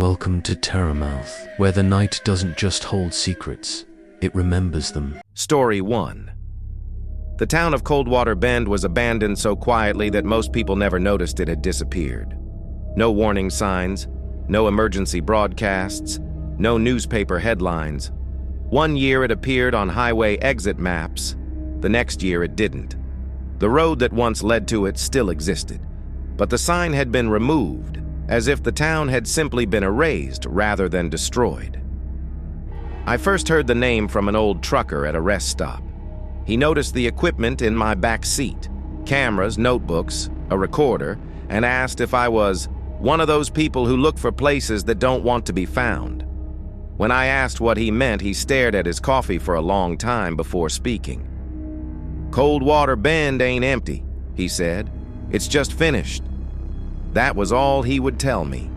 Welcome to Terramouth, where the night doesn't just hold secrets, it remembers them. Story 1. The town of Coldwater Bend was abandoned so quietly that most people never noticed it had disappeared. No warning signs, no emergency broadcasts, no newspaper headlines. One year it appeared on highway exit maps, the next year it didn't. The road that once led to it still existed, but the sign had been removed, as if the town had simply been erased rather than destroyed. I first heard the name from an old trucker at a rest stop. He noticed the equipment in my back seat, cameras, notebooks, a recorder, and asked if I was one of those people who look for places that don't want to be found. When I asked what he meant, he stared at his coffee for a long time before speaking. "Coldwater Bend ain't empty," he said. "It's just finished." That was all he would tell me.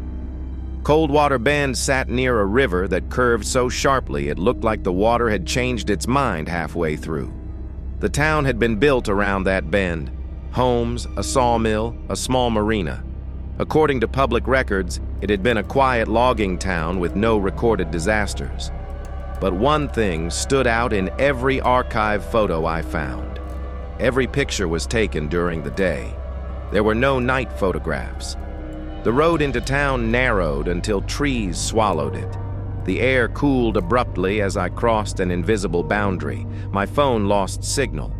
Coldwater Bend sat near a river that curved so sharply it looked like the water had changed its mind halfway through. The town had been built around that bend. Homes, a sawmill, a small marina. According to public records, it had been a quiet logging town with no recorded disasters. But one thing stood out in every archive photo I found. Every picture was taken during the day. There were no night photographs. The road into town narrowed until trees swallowed it. The air cooled abruptly as I crossed an invisible boundary. My phone lost signal.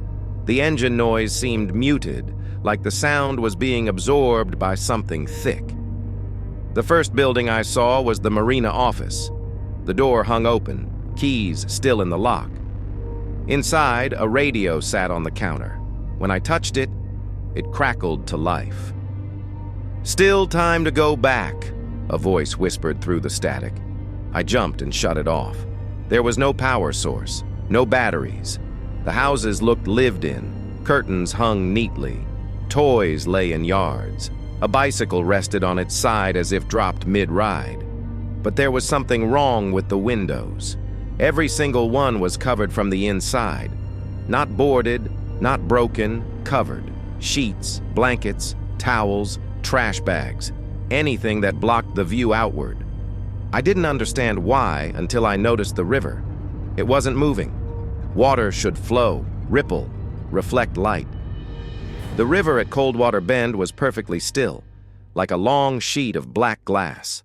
The engine noise seemed muted, like the sound was being absorbed by something thick. The first building I saw was the marina office. The door hung open, keys still in the lock. Inside, a radio sat on the counter. When I touched it, it crackled to life. "Still time to go back," a voice whispered through the static. I jumped and shut it off. There was no power source, no batteries. The houses looked lived in, curtains hung neatly. Toys lay in yards. A bicycle rested on its side as if dropped mid-ride. But there was something wrong with the windows. Every single one was covered from the inside. Not boarded, not broken, covered. Sheets, blankets, towels, trash bags, anything that blocked the view outward. I didn't understand why until I noticed the river. It wasn't moving. Water should flow, ripple, reflect light. The river at Coldwater Bend was perfectly still, like a long sheet of black glass.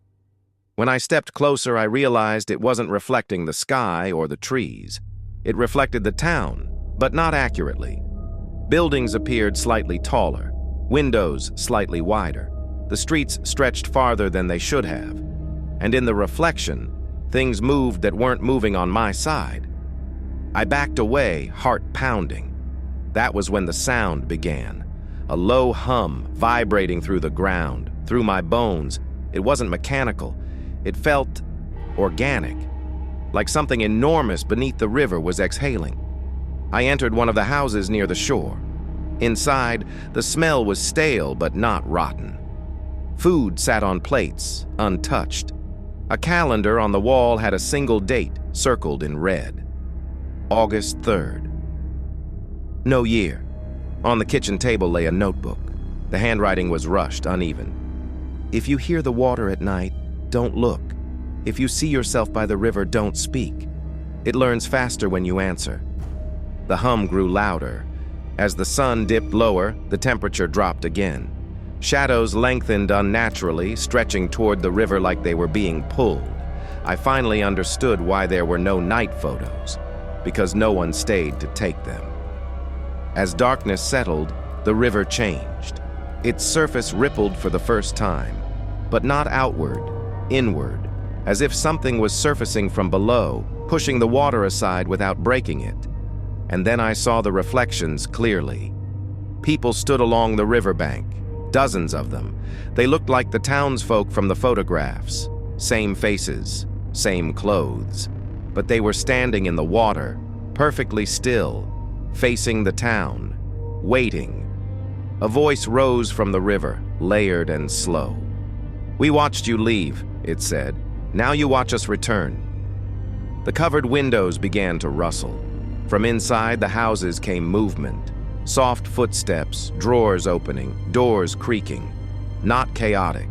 When I stepped closer, I realized it wasn't reflecting the sky or the trees. It reflected the town, but not accurately. Buildings appeared slightly taller, windows slightly wider. The streets stretched farther than they should have. And in the reflection, things moved that weren't moving on my side. I backed away, heart pounding. That was when the sound began. A low hum vibrating through the ground, through my bones. It wasn't mechanical. It felt organic, like something enormous beneath the river was exhaling. I entered one of the houses near the shore. Inside, the smell was stale but not rotten. Food sat on plates, untouched. A calendar on the wall had a single date circled in red. August 3rd. No year. On the kitchen table lay a notebook. The handwriting was rushed, uneven. "If you hear the water at night, don't look. If you see yourself by the river, don't speak. It learns faster when you answer." The hum grew louder. As the sun dipped lower, the temperature dropped again. Shadows lengthened unnaturally, stretching toward the river like they were being pulled. I finally understood why there were no night photos, because no one stayed to take them. As darkness settled, the river changed. Its surface rippled for the first time, but not outward, inward, as if something was surfacing from below, pushing the water aside without breaking it. And then I saw the reflections clearly. People stood along the riverbank, dozens of them. They looked like the townsfolk from the photographs. Same faces, same clothes. But they were standing in the water, perfectly still, facing the town, waiting. A voice rose from the river, layered and slow. "We watched you leave," it said. "Now you watch us return." The covered windows began to rustle. From inside the houses came movement. Soft footsteps, drawers opening, doors creaking. Not chaotic,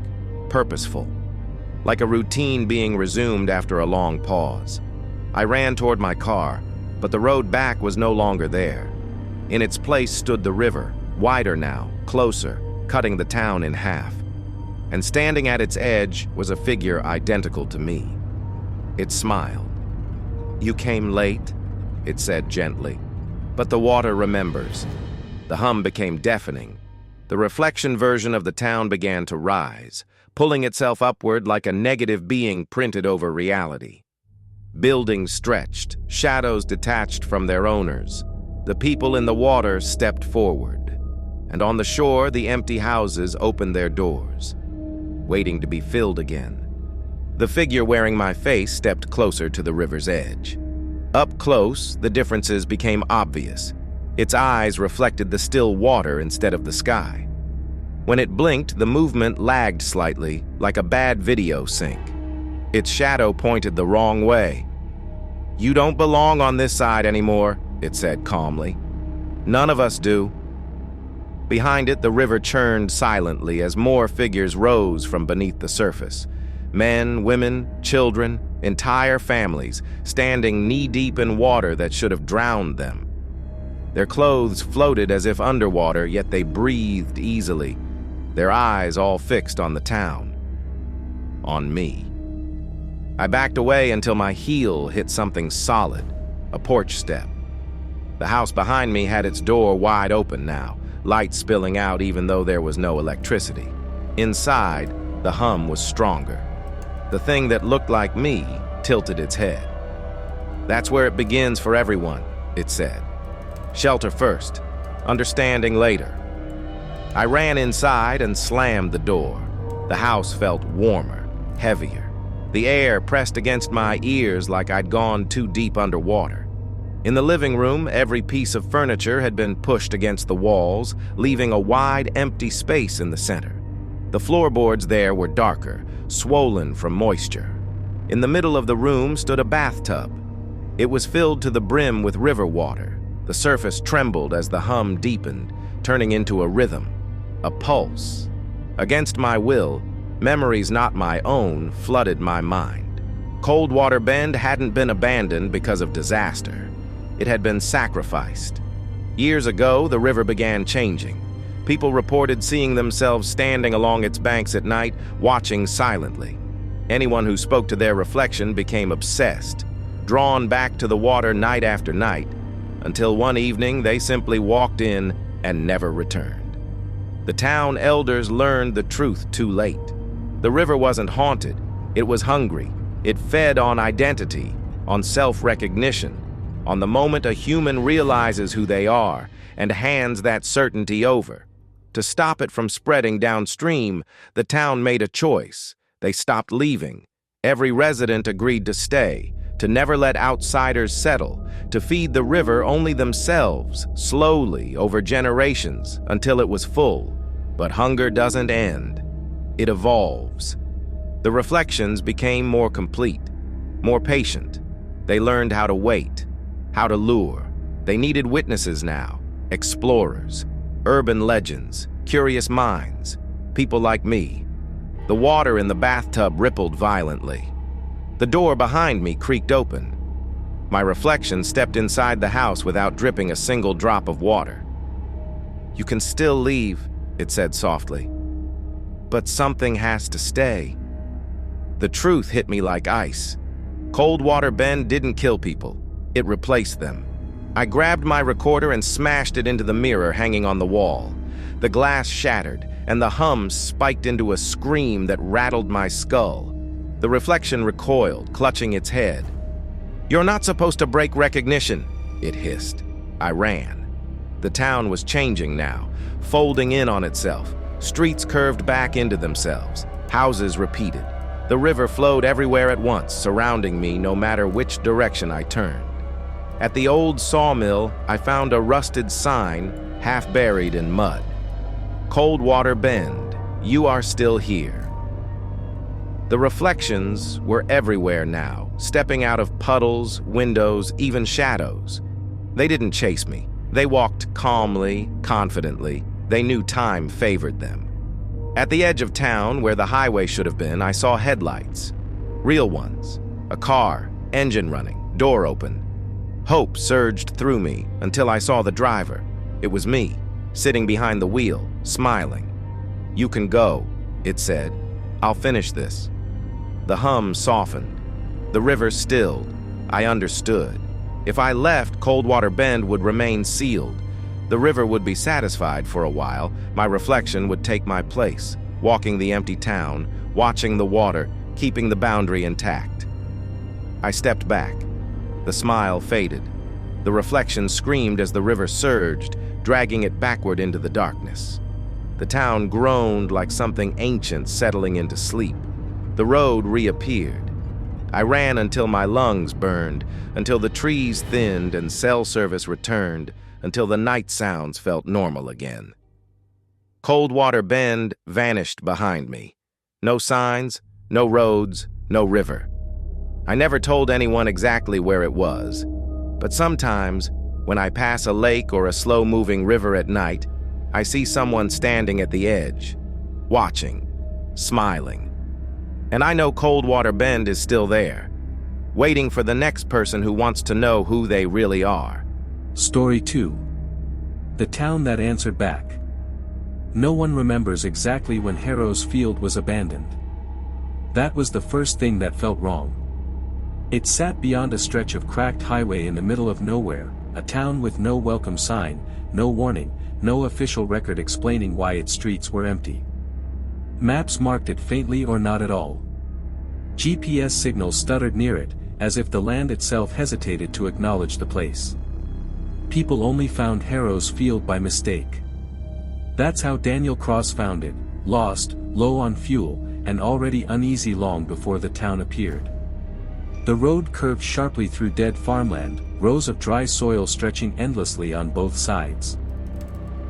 purposeful. like a routine being resumed after a long pause. I ran toward my car, but the road back was no longer there. In its place stood the river, wider now, closer, cutting the town in half. And standing at its edge was a figure identical to me. It smiled. "You came late," it said gently. But the water remembers. The hum became deafening. The reflection version of the town began to rise, pulling itself upward like a negative being printed over reality. Buildings stretched, shadows detached from their owners. The people in the water stepped forward, and on the shore the empty houses opened their doors, waiting to be filled again. The figure wearing my face stepped closer to the river's edge. Up close, the differences became obvious. Its eyes reflected the still water instead of the sky. When it blinked, the movement lagged slightly, like a bad video sync. Its shadow pointed the wrong way. "You don't belong on this side anymore," it said calmly. "None of us do." Behind it, the river churned silently as more figures rose from beneath the surface. Men, women, children, entire families, standing knee-deep in water that should have drowned them. Their clothes floated as if underwater, yet they breathed easily, their eyes all fixed on the town. On me. I backed away until my heel hit something solid, a porch step. The house behind me had its door wide open now, light spilling out even though there was no electricity. Inside, the hum was stronger. The thing that looked like me tilted its head. "That's where it begins for everyone," it said. "Shelter first, understanding later." I ran inside and slammed the door. The house felt warmer, heavier. The air pressed against my ears like I'd gone too deep underwater. In the living room, every piece of furniture had been pushed against the walls, leaving a wide, empty space in the center. The floorboards there were darker, swollen from moisture. In the middle of the room stood a bathtub. It was filled to the brim with river water. The surface trembled as the hum deepened, turning into a rhythm, a pulse. Against my will, memories not my own flooded my mind. Coldwater Bend hadn't been abandoned because of disaster. It had been sacrificed. Years ago, the river began changing. People reported seeing themselves standing along its banks at night, watching silently. Anyone who spoke to their reflection became obsessed, drawn back to the water night after night, until one evening they simply walked in and never returned. The town elders learned the truth too late. The river wasn't haunted, it was hungry. It fed on identity, on self-recognition, on the moment a human realizes who they are and hands that certainty over. To stop it from spreading downstream, the town made a choice. They stopped leaving. Every resident agreed to stay, to never let outsiders settle, to feed the river only themselves, slowly, over generations, until it was full. But hunger doesn't end. It evolves. The reflections became more complete, more patient. They learned how to wait, how to lure. They needed witnesses now, explorers, urban legends, curious minds, people like me. The water in the bathtub rippled violently. The door behind me creaked open. My reflection stepped inside the house without dripping a single drop of water. "You can still leave," it said softly. "But something has to stay." The truth hit me like ice. Coldwater Bend didn't kill people. It replaced them. I grabbed my recorder and smashed it into the mirror hanging on the wall. The glass shattered, and the hum spiked into a scream that rattled my skull. The reflection recoiled, clutching its head. "You're not supposed to break recognition," it hissed. I ran. The town was changing now, folding in on itself. Streets curved back into themselves. Houses repeated. The river flowed everywhere at once, surrounding me no matter which direction I turned. At the old sawmill, I found a rusted sign, half buried in mud. "Coldwater Bend, you are still here." The reflections were everywhere now, stepping out of puddles, windows, even shadows. They didn't chase me. They walked calmly, confidently. They knew time favored them. At the edge of town, where the highway should have been, I saw headlights. Real ones. A car, engine running, door open. Hope surged through me until I saw the driver. It was me, sitting behind the wheel, smiling. "You can go," it said. "I'll finish this." The hum softened. The river stilled. I understood. If I left, Coldwater Bend would remain sealed. The river would be satisfied for a while. My reflection would take my place, walking the empty town, watching the water, keeping the boundary intact. I stepped back. The smile faded. The reflection screamed as the river surged, dragging it backward into the darkness. The town groaned like something ancient settling into sleep. The road reappeared. I ran until my lungs burned, until the trees thinned and cell service returned, until the night sounds felt normal again. Coldwater Bend vanished behind me. No signs, no roads, no river. I never told anyone exactly where it was, but sometimes, when I pass a lake or a slow-moving river at night, I see someone standing at the edge, watching, smiling. And I know Coldwater Bend is still there, waiting for the next person who wants to know who they really are. Story 2. The town that answered back. No one remembers exactly when Harrow's Field was abandoned. That was the first thing that felt wrong. It sat beyond a stretch of cracked highway in the middle of nowhere, a town with no welcome sign, no warning, no official record explaining why its streets were empty. Maps marked it faintly or not at all. GPS signals stuttered near it, as if the land itself hesitated to acknowledge the place. People only found Harrow's Field by mistake. That's how Daniel Cross found it, lost, low on fuel, and already uneasy long before the town appeared. The road curved sharply through dead farmland, rows of dry soil stretching endlessly on both sides.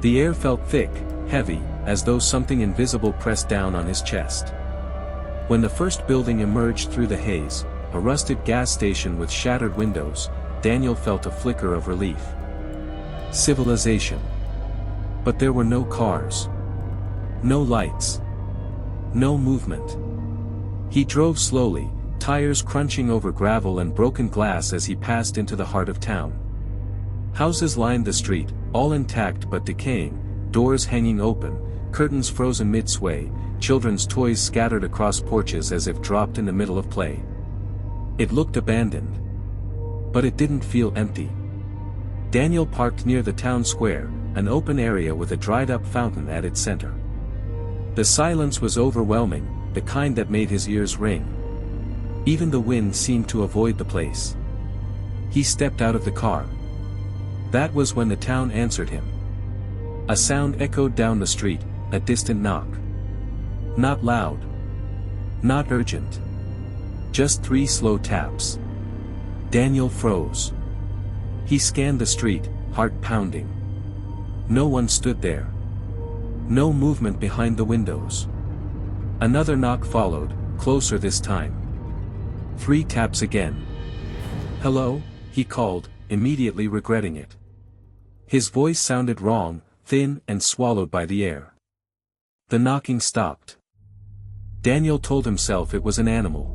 The air felt thick, heavy, as though something invisible pressed down on his chest. When the first building emerged through the haze, a rusted gas station with shattered windows, Daniel felt a flicker of relief. Civilization. But there were no cars. No lights. No movement. He drove slowly, tires crunching over gravel and broken glass as he passed into the heart of town. Houses lined the street, all intact but decaying, doors hanging open, curtains frozen mid-sway, children's toys scattered across porches as if dropped in the middle of play. It looked abandoned. But it didn't feel empty. Daniel parked near the town square, an open area with a dried-up fountain at its center. The silence was overwhelming, the kind that made his ears ring. Even the wind seemed to avoid the place. He stepped out of the car. That was when the town answered him. A sound echoed down the street, a distant knock. Not loud. Not urgent. Just 3 slow taps. Daniel froze. He scanned the street, heart pounding. No one stood there. No movement behind the windows. Another knock followed, closer this time. 3 taps again. "Hello?" he called, immediately regretting it. His voice sounded wrong, thin and swallowed by the air. The knocking stopped. Daniel told himself it was an animal.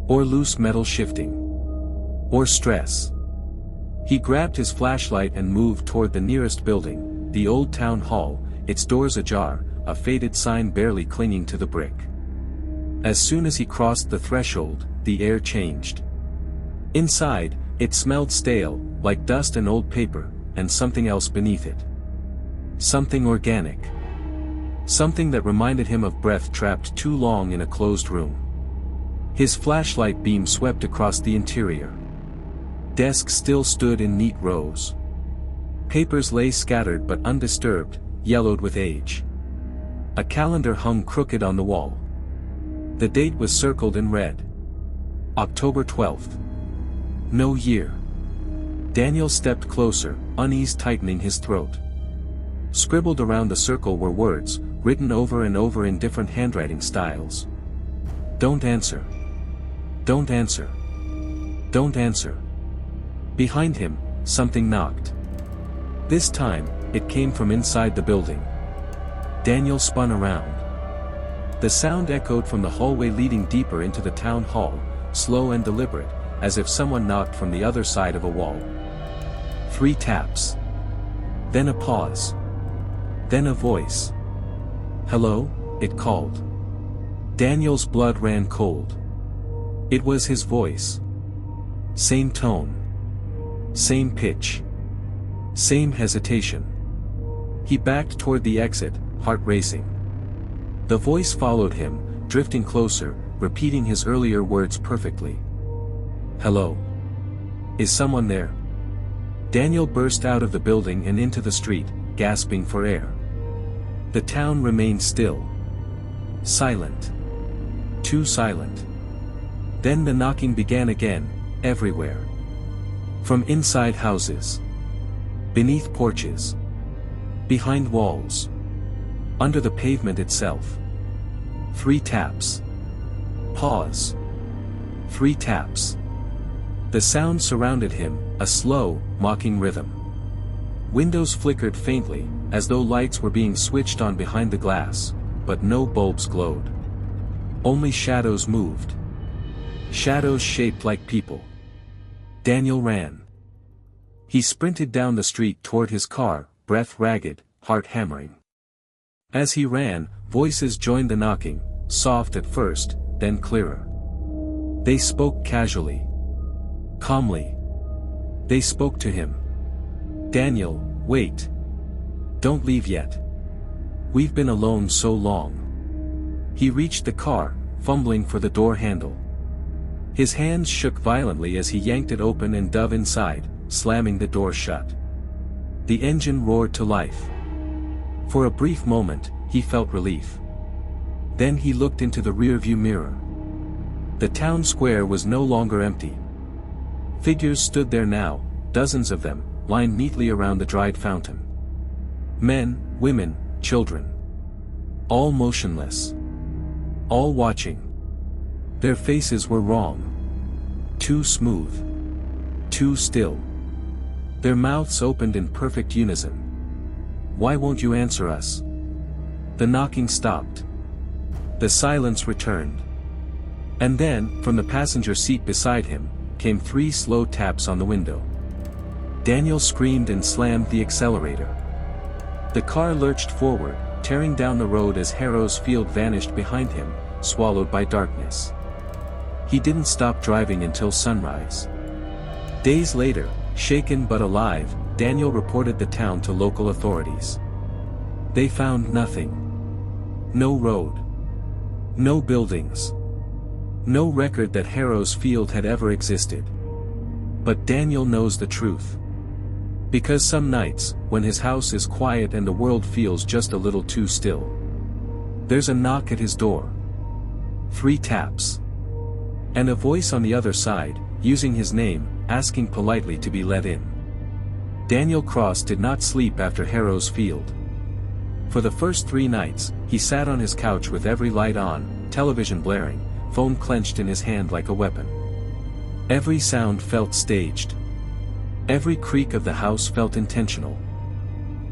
Or loose metal shifting. Or stress. He grabbed his flashlight and moved toward the nearest building, the old town hall, its doors ajar, a faded sign barely clinging to the brick. As soon as he crossed the threshold, the air changed. Inside, it smelled stale, like dust and old paper, and something else beneath it. Something organic. Something that reminded him of breath trapped too long in a closed room. His flashlight beam swept across the interior. Desks still stood in neat rows. Papers lay scattered but undisturbed, yellowed with age. A calendar hung crooked on the wall. The date was circled in red. October 12th. No year. Daniel stepped closer, unease tightening his throat. Scribbled around the circle were words, written over and over in different handwriting styles. Don't answer. Don't answer. Don't answer. Behind him, something knocked. This time, it came from inside the building. Daniel spun around. The sound echoed from the hallway leading deeper into the town hall, slow and deliberate, as if someone knocked from the other side of a wall. 3 taps. Then a pause. Then a voice. "Hello?" it called. Daniel's blood ran cold. It was his voice. Same tone. Same pitch. Same hesitation. He backed toward the exit, heart racing. The voice followed him, drifting closer, repeating his earlier words perfectly. "Hello? Is someone there?" Daniel burst out of the building and into the street, gasping for air. The town remained still. Silent. Too silent. Then the knocking began again, everywhere. From inside houses. Beneath porches. Behind walls. Under the pavement itself. 3 taps. Pause. 3 taps. The sound surrounded him, a slow, mocking rhythm. Windows flickered faintly, as though lights were being switched on behind the glass, but no bulbs glowed. Only shadows moved. Shadows shaped like people. Daniel ran. He sprinted down the street toward his car, breath ragged, heart hammering. As he ran, voices joined the knocking, soft at first, then clearer. They spoke casually. Calmly. They spoke to him. "Daniel, wait. Don't leave yet. We've been alone so long." He reached the car, fumbling for the door handle. His hands shook violently as he yanked it open and dove inside, slamming the door shut. The engine roared to life. For a brief moment, he felt relief. Then he looked into the rearview mirror. The town square was no longer empty. Figures stood there now, dozens of them, lined neatly around the dried fountain. Men, women, children. All motionless. All watching. Their faces were wrong. Too smooth. Too still. Their mouths opened in perfect unison. "Why won't you answer us?" The knocking stopped. The silence returned. And then, from the passenger seat beside him, came 3 slow taps on the window. Daniel screamed and slammed the accelerator. The car lurched forward, tearing down the road as Harrow's Field vanished behind him, swallowed by darkness. He didn't stop driving until sunrise. Days later, shaken but alive, Daniel reported the town to local authorities. They found nothing. No road. No buildings. No record that Harrow's Field had ever existed. But Daniel knows the truth. Because some nights, when his house is quiet and the world feels just a little too still, there's a knock at his door. 3 taps. And a voice on the other side, using his name, asking politely to be let in. Daniel Cross did not sleep after Harrow's Field. For the first 3 nights, he sat on his couch with every light on, television blaring, phone clenched in his hand like a weapon. Every sound felt staged. Every creak of the house felt intentional.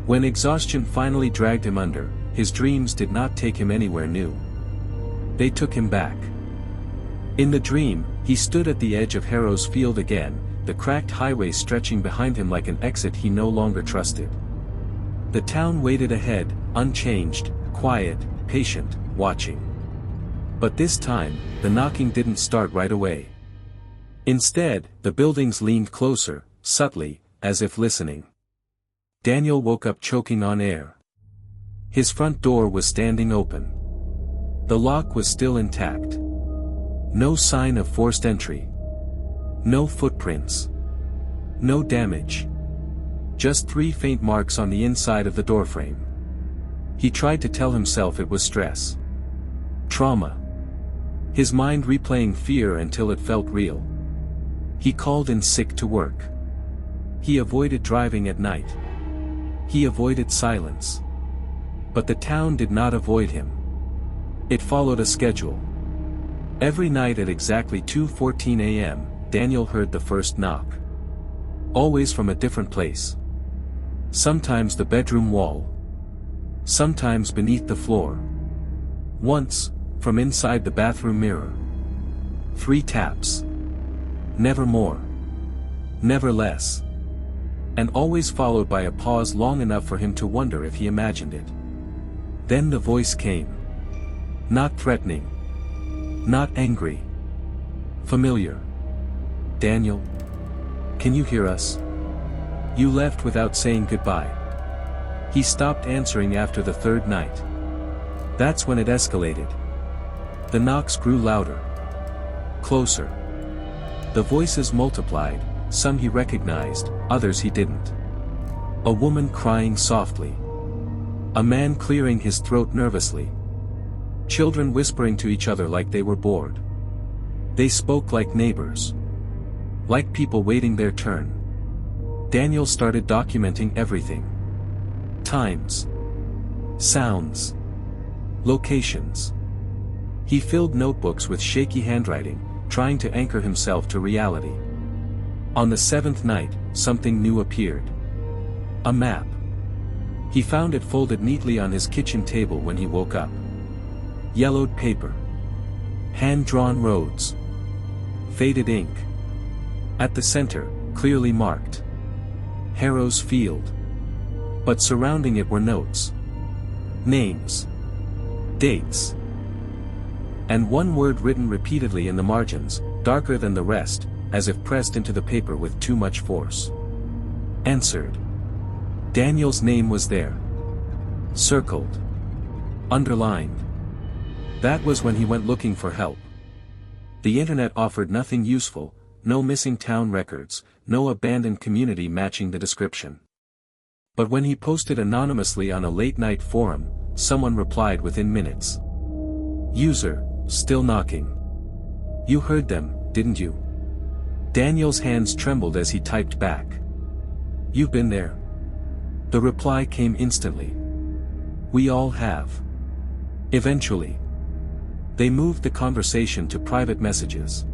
When exhaustion finally dragged him under, his dreams did not take him anywhere new. They took him back. In the dream, he stood at the edge of Harrow's Field again, the cracked highway stretching behind him like an exit he no longer trusted. The town waited ahead, unchanged, quiet, patient, watching. But this time, the knocking didn't start right away. Instead, the buildings leaned closer, subtly, as if listening. Daniel woke up choking on air. His front door was standing open. The lock was still intact. No sign of forced entry. No footprints. No damage. Just 3 faint marks on the inside of the doorframe. He tried to tell himself it was stress. Trauma. His mind replaying fear until it felt real. He called in sick to work. He avoided driving at night. He avoided silence. But the town did not avoid him. It followed a schedule. Every night at exactly 2:14 a.m., Daniel heard the first knock. Always from a different place. Sometimes the bedroom wall. Sometimes beneath the floor. Once, from inside the bathroom mirror. 3 taps. Never more. Never less. And always followed by a pause long enough for him to wonder if he imagined it. Then the voice came. Not threatening. Not angry. Familiar. Daniel? Can you hear us? You left without saying goodbye. He stopped answering after the 3rd night. That's when it escalated. The knocks grew louder. Closer. The voices multiplied, some he recognized, others he didn't. A woman crying softly. A man clearing his throat nervously. Children whispering to each other like they were bored. They spoke like neighbors. Like people waiting their turn. Daniel started documenting everything. Times. Sounds. Locations. He filled notebooks with shaky handwriting, trying to anchor himself to reality. On the 7th night, something new appeared. A map. He found it folded neatly on his kitchen table when he woke up. Yellowed paper. Hand-drawn roads. Faded ink. At the center, clearly marked. Harrow's Field. But surrounding it were notes. Names. Dates. And one word written repeatedly in the margins, darker than the rest, as if pressed into the paper with too much force. Answered. Daniel's name was there. Circled. Underlined. That was when he went looking for help. The internet offered nothing useful, no missing town records, no abandoned community matching the description. But when he posted anonymously on a late-night forum, someone replied within minutes. User, still knocking. You heard them, didn't you? Daniel's hands trembled as he typed back. You've been there. The reply came instantly. We all have. Eventually. They moved the conversation to private messages.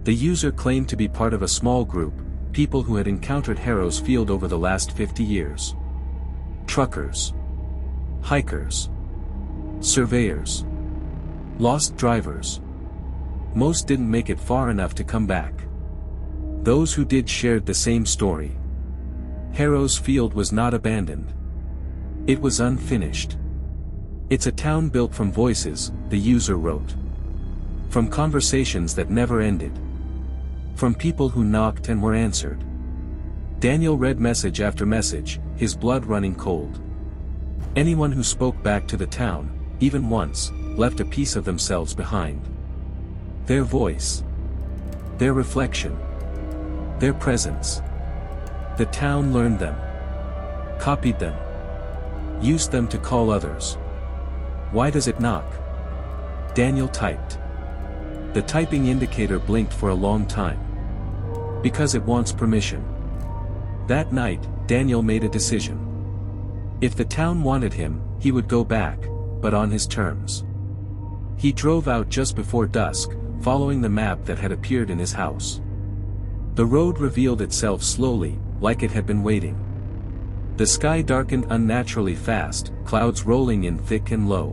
The user claimed to be part of a small group, people who had encountered Harrow's Field over the last 50 years. Truckers. Hikers. Surveyors. Lost drivers. Most didn't make it far enough to come back. Those who did shared the same story. Harrow's Field was not abandoned. It was unfinished. It's a town built from voices, the user wrote. From conversations that never ended. From people who knocked and were answered. Daniel read message after message, his blood running cold. Anyone who spoke back to the town, even once, left a piece of themselves behind. Their voice. Their reflection. Their presence. The town learned them. Copied them. Used them to call others. Why does it knock? Daniel typed. The typing indicator blinked for a long time. Because it wants permission. That night, Daniel made a decision. If the town wanted him, he would go back, but on his terms. He drove out just before dusk, following the map that had appeared in his house. The road revealed itself slowly, like it had been waiting. The sky darkened unnaturally fast, clouds rolling in thick and low.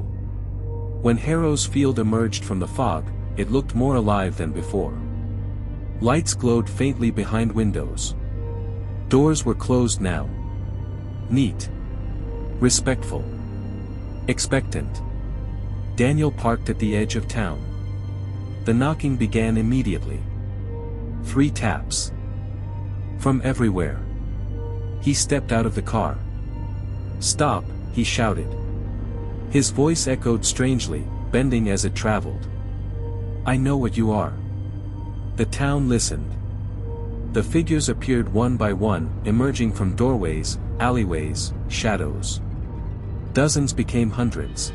When Harrow's Field emerged from the fog, it looked more alive than before. Lights glowed faintly behind windows. Doors were closed now. Neat. Respectful. Expectant. Daniel parked at the edge of town. The knocking began immediately. 3 taps. From everywhere. He stepped out of the car. Stop, he shouted. His voice echoed strangely, bending as it traveled. I know what you are. The town listened. The figures appeared one by one, emerging from doorways, alleyways, shadows. Dozens became hundreds.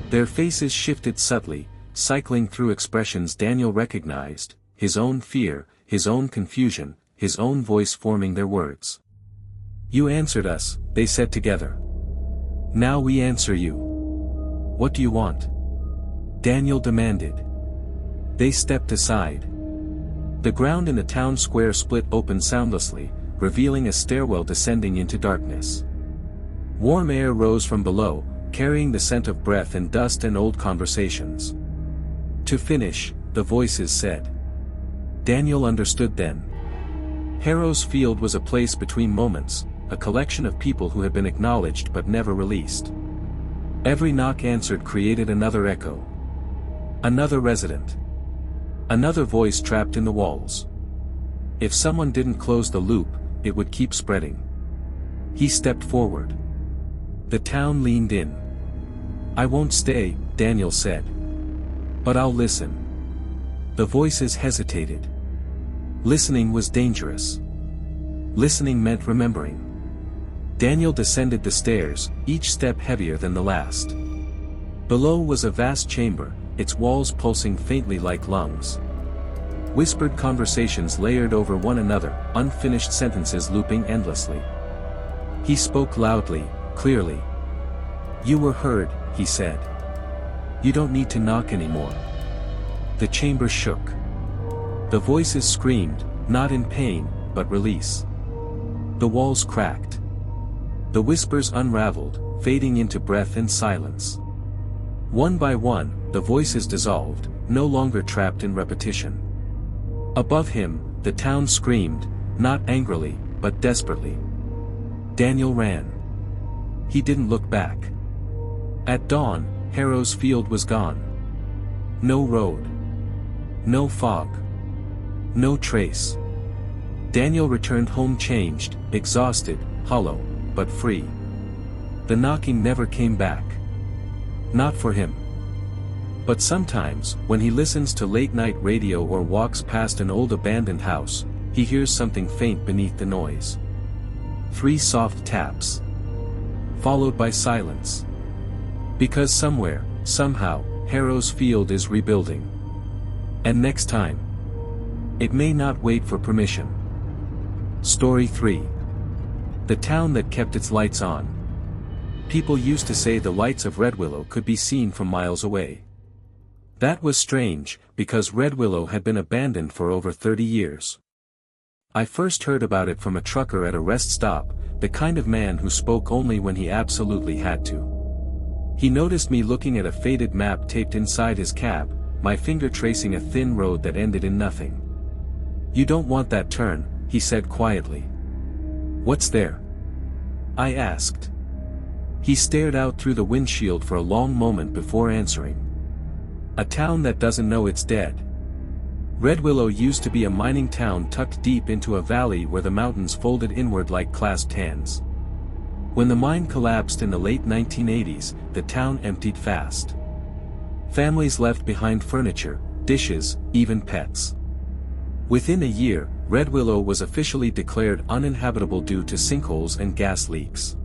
Their faces shifted subtly, cycling through expressions Daniel recognized, his own fear, his own confusion, his own voice forming their words. You answered us, they said together. Now we answer you. What do you want? Daniel demanded. They stepped aside. The ground in the town square split open soundlessly, revealing a stairwell descending into darkness. Warm air rose from below, carrying the scent of breath and dust and old conversations. To finish, the voices said. Daniel understood then. Harrow's Field was a place between moments, a collection of people who had been acknowledged but never released. Every knock answered created another echo. Another resident. Another voice trapped in the walls. If someone didn't close the loop, it would keep spreading. He stepped forward. The town leaned in. I won't stay, Daniel said. But I'll listen. The voices hesitated. Listening was dangerous. Listening meant remembering. Daniel descended the stairs, each step heavier than the last. Below was a vast chamber, its walls pulsing faintly like lungs. Whispered conversations layered over one another, unfinished sentences looping endlessly. He spoke loudly, clearly. You were heard, he said. You don't need to knock anymore. The chamber shook. The voices screamed, not in pain, but release. The walls cracked. The whispers unraveled, fading into breath and silence. One by one, the voices dissolved, no longer trapped in repetition. Above him, the town screamed, not angrily, but desperately. Daniel ran. He didn't look back. At dawn, Harrow's Field was gone. No road. No fog. No trace. Daniel returned home changed, exhausted, hollow, but free. The knocking never came back. Not for him. But sometimes, when he listens to late-night radio or walks past an old abandoned house, he hears something faint beneath the noise. 3 soft taps. Followed by silence. Because somewhere, somehow, Harrow's Field is rebuilding. And next time, it may not wait for permission. Story 3. The town that kept its lights on. People used to say the lights of Red Willow could be seen from miles away. That was strange, because Red Willow had been abandoned for over 30 years. I first heard about it from a trucker at a rest stop, the kind of man who spoke only when he absolutely had to. He noticed me looking at a faded map taped inside his cab, my finger tracing a thin road that ended in nothing. You don't want that turn, he said quietly. What's there? I asked. He stared out through the windshield for a long moment before answering. A town that doesn't know it's dead. Red Willow used to be a mining town tucked deep into a valley where the mountains folded inward like clasped hands. When the mine collapsed in the late 1980s, the town emptied fast. Families left behind furniture, dishes, even pets. Within a year, Red Willow was officially declared uninhabitable due to sinkholes and gas leaks.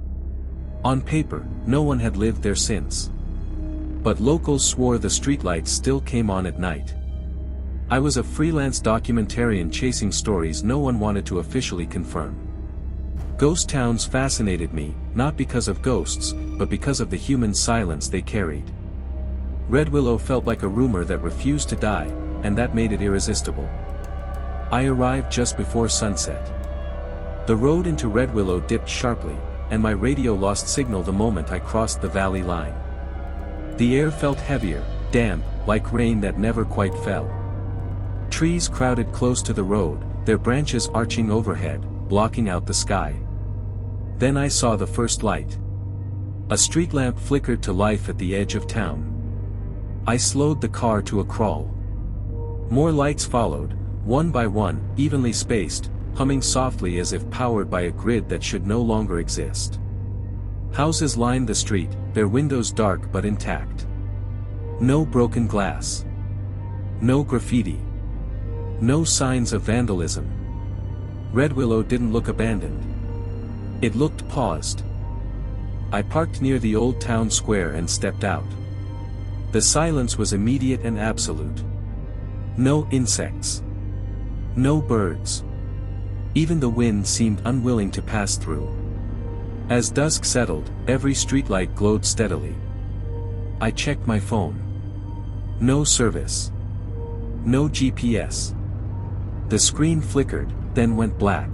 On paper, no one had lived there since. But locals swore the streetlights still came on at night. I was a freelance documentarian chasing stories no one wanted to officially confirm. Ghost towns fascinated me, not because of ghosts, but because of the human silence they carried. Red Willow felt like a rumor that refused to die, and that made it irresistible. I arrived just before sunset. The road into Red Willow dipped sharply, and my radio lost signal the moment I crossed the valley line. The air felt heavier, damp, like rain that never quite fell. Trees crowded close to the road, their branches arching overhead, blocking out the sky. Then I saw the first light. A street lamp flickered to life at the edge of town. I slowed the car to a crawl. More lights followed, one by one, evenly spaced, humming softly as if powered by a grid that should no longer exist. Houses lined the street, their windows dark but intact. No broken glass. No graffiti. No signs of vandalism. Red Willow didn't look abandoned. It looked paused. I parked near the old town square and stepped out. The silence was immediate and absolute. No insects. No birds. Even the wind seemed unwilling to pass through. As dusk settled, every streetlight glowed steadily. I checked my phone. No service. No GPS. The screen flickered, then went black.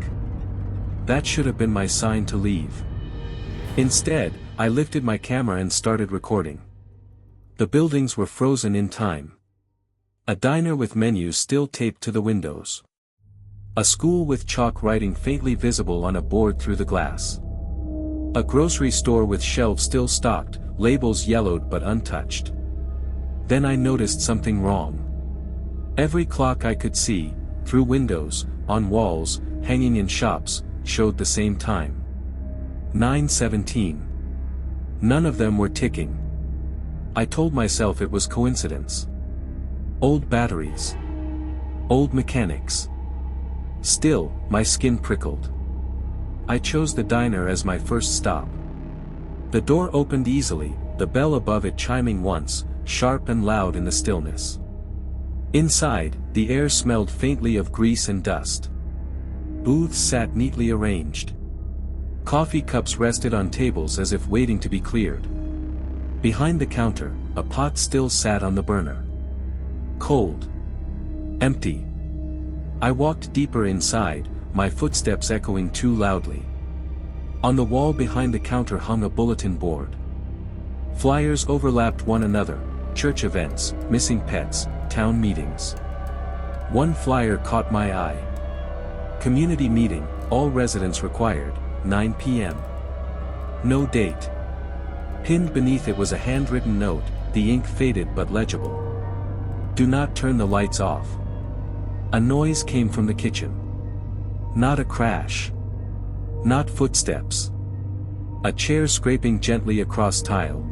That should have been my sign to leave. Instead, I lifted my camera and started recording. The buildings were frozen in time. A diner with menus still taped to the windows. A school with chalk writing faintly visible on a board through the glass. A grocery store with shelves still stocked, labels yellowed but untouched. Then I noticed something wrong. Every clock I could see, through windows, on walls, hanging in shops, showed the same time. 9:17. None of them were ticking. I told myself it was coincidence. Old batteries. Old mechanics. Still, my skin prickled. I chose the diner as my first stop. The door opened easily, the bell above it chiming once, sharp and loud in the stillness. Inside, the air smelled faintly of grease and dust. Booths sat neatly arranged. Coffee cups rested on tables as if waiting to be cleared. Behind the counter, a pot still sat on the burner. Cold. Empty. I walked deeper inside, my footsteps echoing too loudly. On the wall behind the counter hung a bulletin board. Flyers overlapped one another, church events, missing pets, town meetings. One flyer caught my eye. Community meeting, all residents required, 9 p.m. No date. Pinned beneath it was a handwritten note, the ink faded but legible. Do not turn the lights off. A noise came from the kitchen. Not a crash. Not footsteps. A chair scraping gently across tile.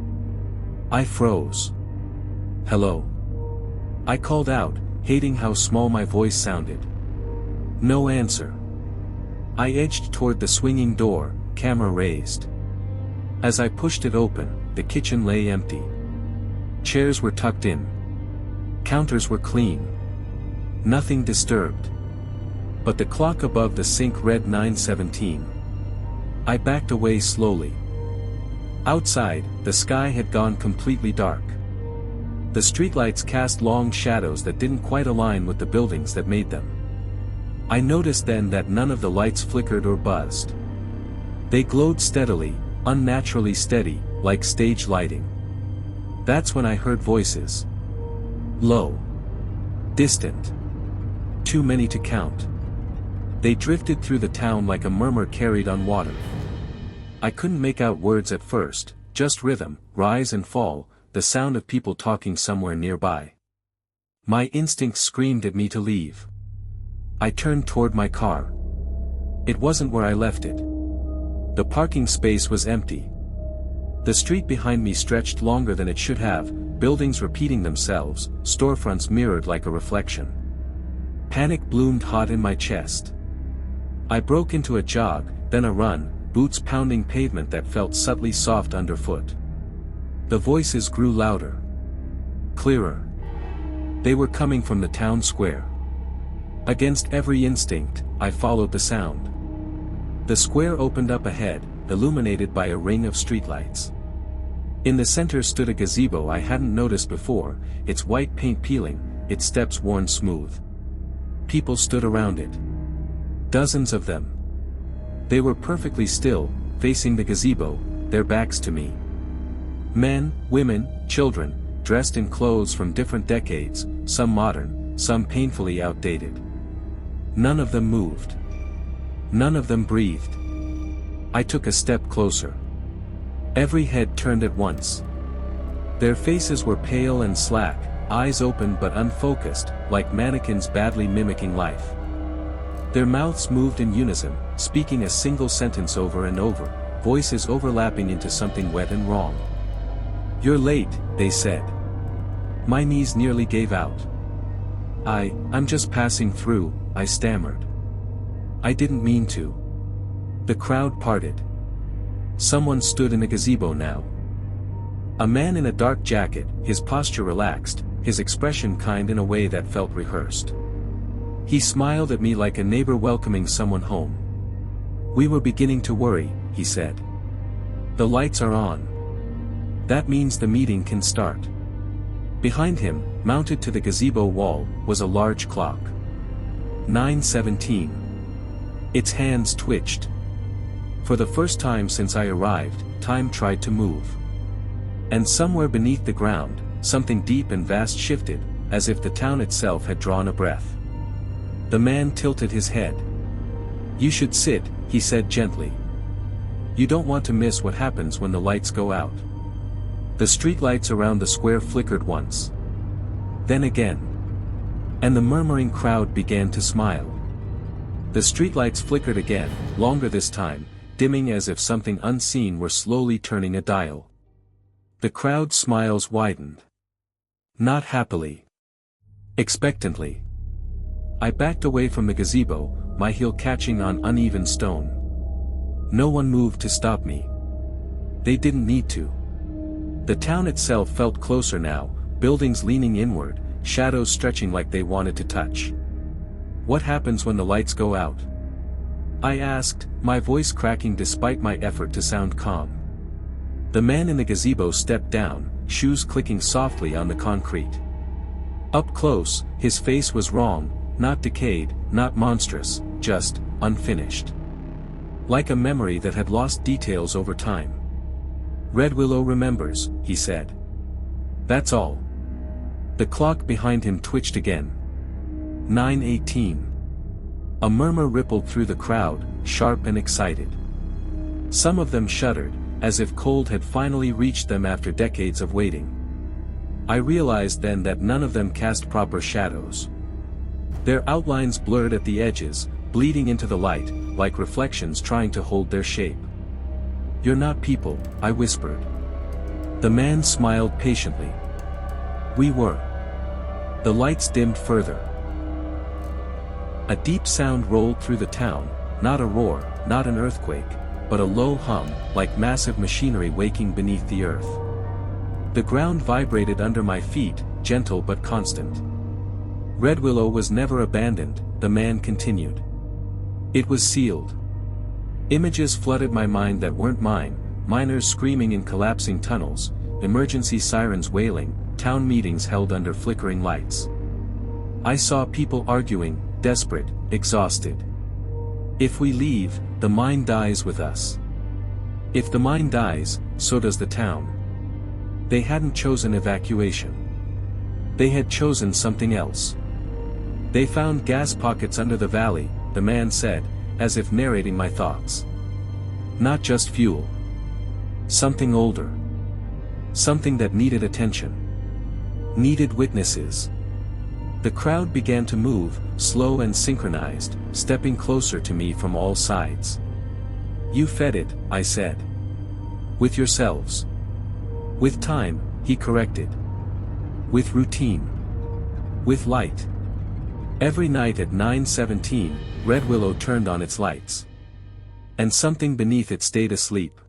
I froze. Hello. I called out, hating how small my voice sounded. No answer. I edged toward the swinging door, camera raised. As I pushed it open, the kitchen lay empty. Chairs were tucked in. Counters were clean. Nothing disturbed. But the clock above the sink read 9:17. I backed away slowly. Outside, the sky had gone completely dark. The streetlights cast long shadows that didn't quite align with the buildings that made them. I noticed then that none of the lights flickered or buzzed. They glowed steadily, unnaturally steady, like stage lighting. That's when I heard voices. Low. Distant. Too many to count. They drifted through the town like a murmur carried on water. I couldn't make out words at first, just rhythm, rise and fall, the sound of people talking somewhere nearby. My instincts screamed at me to leave. I turned toward my car. It wasn't where I left it. The parking space was empty. The street behind me stretched longer than it should have, buildings repeating themselves, storefronts mirrored like a reflection. Panic bloomed hot in my chest. I broke into a jog, then a run, boots pounding pavement that felt subtly soft underfoot. The voices grew louder. Clearer. They were coming from the town square. Against every instinct, I followed the sound. The square opened up ahead, illuminated by a ring of streetlights. In the center stood a gazebo I hadn't noticed before, its white paint peeling, its steps worn smooth. People stood around it. Dozens of them. They were perfectly still, facing the gazebo, their backs to me. Men, women, children, dressed in clothes from different decades, some modern, some painfully outdated. None of them moved. None of them breathed. I took a step closer. Every head turned at once. Their faces were pale and slack, eyes open but unfocused, like mannequins badly mimicking life. Their mouths moved in unison, speaking a single sentence over and over, voices overlapping into something wet and wrong. "You're late," they said. My knees nearly gave out. I'm just passing through," I stammered. I didn't mean to. The crowd parted. Someone stood in the gazebo now. A man in a dark jacket, his posture relaxed, his expression kind in a way that felt rehearsed. He smiled at me like a neighbor welcoming someone home. "We were beginning to worry," he said. "The lights are on. That means the meeting can start." Behind him, mounted to the gazebo wall, was a large clock. 9:17. Its hands twitched. For the first time since I arrived, time tried to move. And somewhere beneath the ground, something deep and vast shifted, as if the town itself had drawn a breath. The man tilted his head. "You should sit," he said gently. "You don't want to miss what happens when the lights go out." The streetlights around the square flickered once. Then again. And the murmuring crowd began to smile. The streetlights flickered again, longer this time, dimming as if something unseen were slowly turning a dial. The crowd's smiles widened. Not happily. Expectantly. I backed away from the gazebo, my heel catching on uneven stone. No one moved to stop me. They didn't need to. The town itself felt closer now, buildings leaning inward, shadows stretching like they wanted to touch. "What happens when the lights go out?" I asked, my voice cracking despite my effort to sound calm. The man in the gazebo stepped down, shoes clicking softly on the concrete. Up close, his face was wrong, not decayed, not monstrous, just unfinished. Like a memory that had lost details over time. "Red Willow remembers," he said. "That's all." The clock behind him twitched again. 9:18. A murmur rippled through the crowd, sharp and excited. Some of them shuddered, as if cold had finally reached them after decades of waiting. I realized then that none of them cast proper shadows. Their outlines blurred at the edges, bleeding into the light, like reflections trying to hold their shape. "You're not people," I whispered. The man smiled patiently. "We were." The lights dimmed further. A deep sound rolled through the town, not a roar, not an earthquake, but a low hum, like massive machinery waking beneath the earth. The ground vibrated under my feet, gentle but constant. Red Willow was never abandoned, the man continued. It was sealed. Images flooded my mind that weren't mine, miners screaming in collapsing tunnels, emergency sirens wailing, town meetings held under flickering lights. I saw people arguing, desperate, exhausted. If we leave, the mine dies with us. If the mine dies, so does the town. They hadn't chosen evacuation. They had chosen something else. They found gas pockets under the valley, the man said, as if narrating my thoughts. Not just fuel. Something older. Something that needed attention. Needed witnesses. The crowd began to move, slow and synchronized, stepping closer to me from all sides. "You fed it," I said. "With yourselves." "With time," he corrected. "With routine. With light." Every night at 9:17, Red Willow turned on its lights. And something beneath it stayed asleep.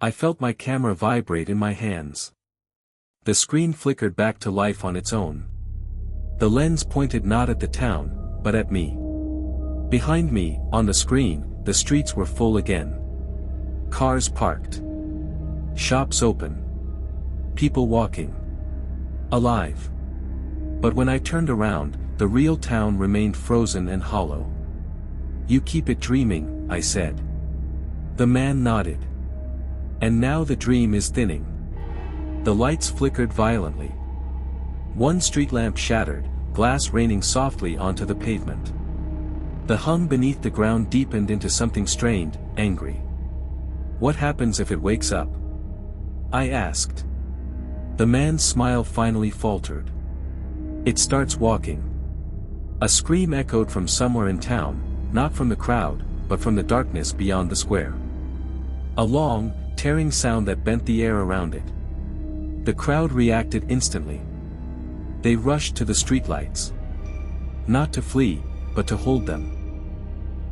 I felt my camera vibrate in my hands. The screen flickered back to life on its own. The lens pointed not at the town, but at me. Behind me, on the screen, the streets were full again. Cars parked. Shops open. People walking. Alive. But when I turned around, the real town remained frozen and hollow. "You keep it dreaming," I said. The man nodded. And now the dream is thinning. The lights flickered violently. One street lamp shattered, glass raining softly onto the pavement. The hum beneath the ground deepened into something strained, angry. "What happens if it wakes up?" I asked. The man's smile finally faltered. "It starts walking." A scream echoed from somewhere in town, not from the crowd, but from the darkness beyond the square. A long, tearing sound that bent the air around it. The crowd reacted instantly. They rushed to the streetlights. Not to flee, but to hold them.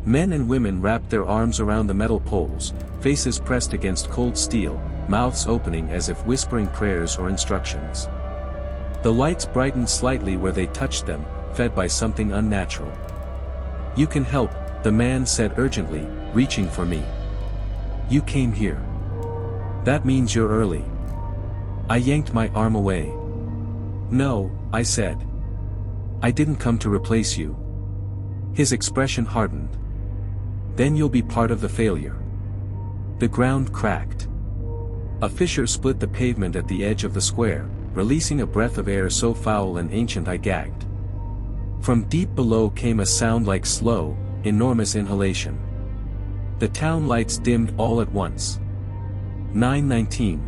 Men and women wrapped their arms around the metal poles, faces pressed against cold steel, mouths opening as if whispering prayers or instructions. The lights brightened slightly where they touched them, fed by something unnatural. "You can help," the man said urgently, reaching for me. "You came here. That means you're early." I yanked my arm away. "No," I said. "I didn't come to replace you." His expression hardened. "Then you'll be part of the failure." The ground cracked. A fissure split the pavement at the edge of the square, releasing a breath of air so foul and ancient I gagged. From deep below came a sound like slow, enormous inhalation. The town lights dimmed all at once. 9:19.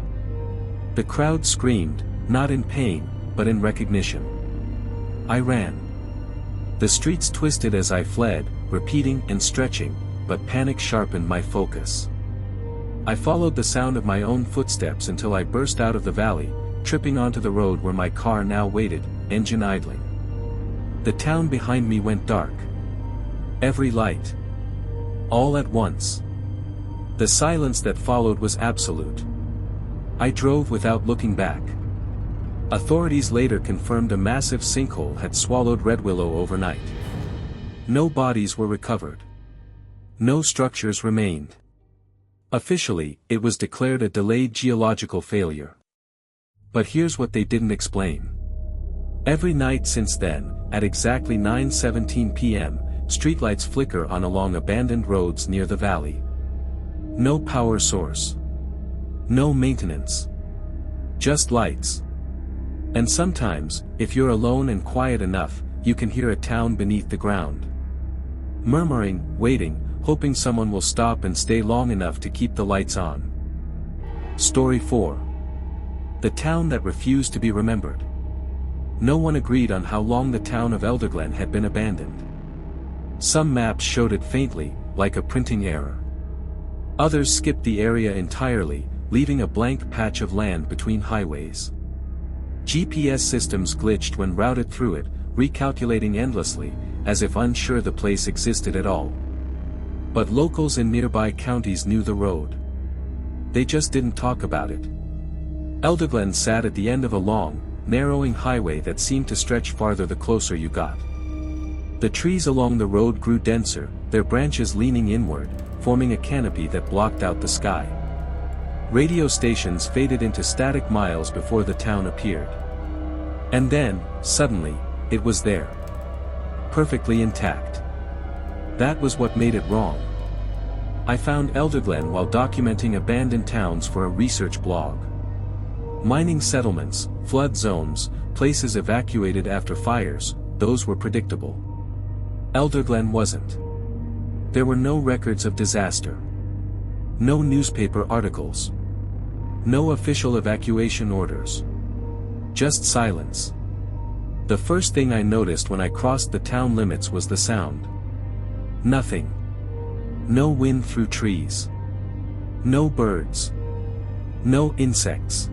The crowd screamed, not in pain, but in recognition. I ran. The streets twisted as I fled, repeating and stretching, but panic sharpened my focus. I followed the sound of my own footsteps until I burst out of the valley, tripping onto the road where my car now waited, engine idling. The town behind me went dark. Every light. All at once. The silence that followed was absolute. I drove without looking back. Authorities later confirmed a massive sinkhole had swallowed Red Willow overnight. No bodies were recovered. No structures remained. Officially, it was declared a delayed geological failure. But here's what they didn't explain. Every night since then, at exactly 9:17 p.m., streetlights flicker on along abandoned roads near the valley. No power source. No maintenance. Just lights. And sometimes, if you're alone and quiet enough, you can hear a town beneath the ground. Murmuring, waiting, hoping someone will stop and stay long enough to keep the lights on. Story 4. The town that refused to be remembered. No one agreed on how long the town of Elderglen had been abandoned. Some maps showed it faintly, like a printing error. Others skipped the area entirely, leaving a blank patch of land between highways. GPS systems glitched when routed through it, recalculating endlessly, as if unsure the place existed at all. But locals in nearby counties knew the road. They just didn't talk about it. Elderglen sat at the end of a long, narrowing highway that seemed to stretch farther the closer you got. The trees along the road grew denser, their branches leaning inward, forming a canopy that blocked out the sky. Radio stations faded into static miles before the town appeared. And then, suddenly, it was there. Perfectly intact. That was what made it wrong. I found Elderglen while documenting abandoned towns for a research blog. Mining settlements, flood zones, places evacuated after fires, those were predictable. Elderglen wasn't. There were no records of disaster. No newspaper articles. No official evacuation orders. Just silence. The first thing I noticed when I crossed the town limits was the sound. Nothing. No wind through trees. No birds. No insects.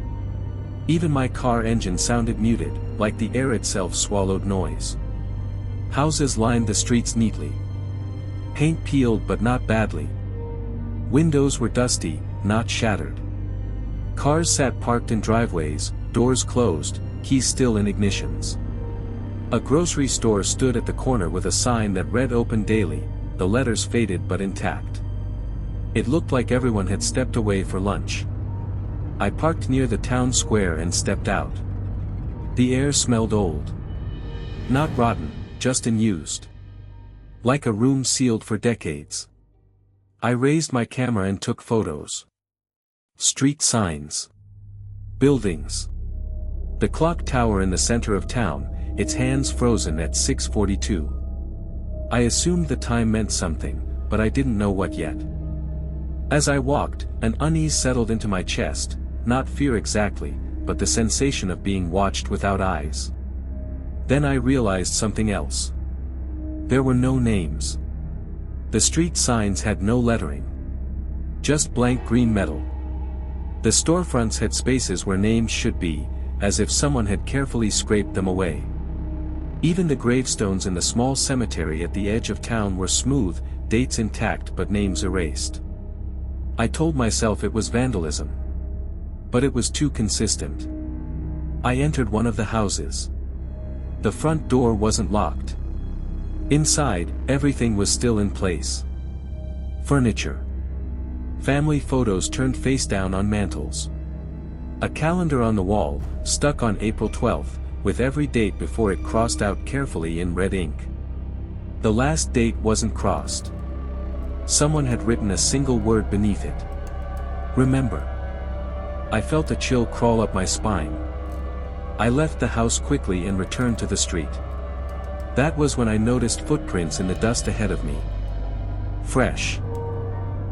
Even my car engine sounded muted, like the air itself swallowed noise. Houses lined the streets neatly. Paint peeled but not badly. Windows were dusty, not shattered. Cars sat parked in driveways, doors closed, keys still in ignitions. A grocery store stood at the corner with a sign that read "Open Daily," the letters faded but intact. It looked like everyone had stepped away for lunch. I parked near the town square and stepped out. The air smelled old. Not rotten, just unused. Like a room sealed for decades. I raised my camera and took photos. Street signs. Buildings. The clock tower in the center of town, its hands frozen at 6:42. I assumed the time meant something, but I didn't know what yet. As I walked, an unease settled into my chest, not fear exactly, but the sensation of being watched without eyes. Then I realized something else. There were no names. The street signs had no lettering. Just blank green metal. The storefronts had spaces where names should be, as if someone had carefully scraped them away. Even the gravestones in the small cemetery at the edge of town were smooth, dates intact but names erased. I told myself it was vandalism. But it was too consistent. I entered one of the houses. The front door wasn't locked. Inside, everything was still in place. Furniture. Family photos turned face down on mantels. A calendar on the wall, stuck on April 12th, with every date before it crossed out carefully in red ink. The last date wasn't crossed. Someone had written a single word beneath it. Remember. I felt a chill crawl up my spine. I left the house quickly and returned to the street. That was when I noticed footprints in the dust ahead of me. Fresh.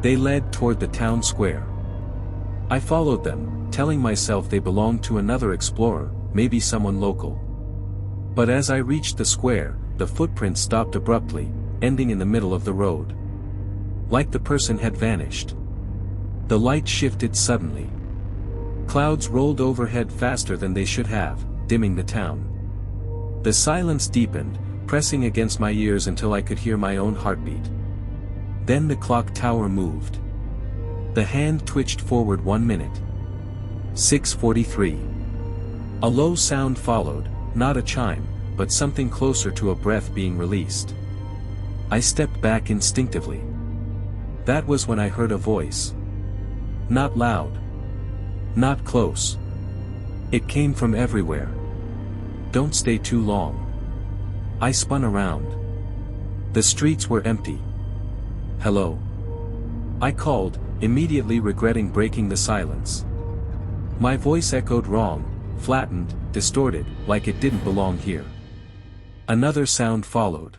They led toward the town square. I followed them, telling myself they belonged to another explorer, maybe someone local. But as I reached the square, the footprints stopped abruptly, ending in the middle of the road. Like the person had vanished. The light shifted suddenly. Clouds rolled overhead faster than they should have, dimming the town. The silence deepened, pressing against my ears until I could hear my own heartbeat. Then the clock tower moved. The hand twitched forward 1 minute. 6:43. A low sound followed, not a chime, but something closer to a breath being released. I stepped back instinctively. That was when I heard a voice. Not loud. Not close. It came from everywhere. Don't stay too long. I spun around. The streets were empty. Hello. I called, immediately regretting breaking the silence. My voice echoed wrong, flattened, distorted, like it didn't belong here. Another sound followed.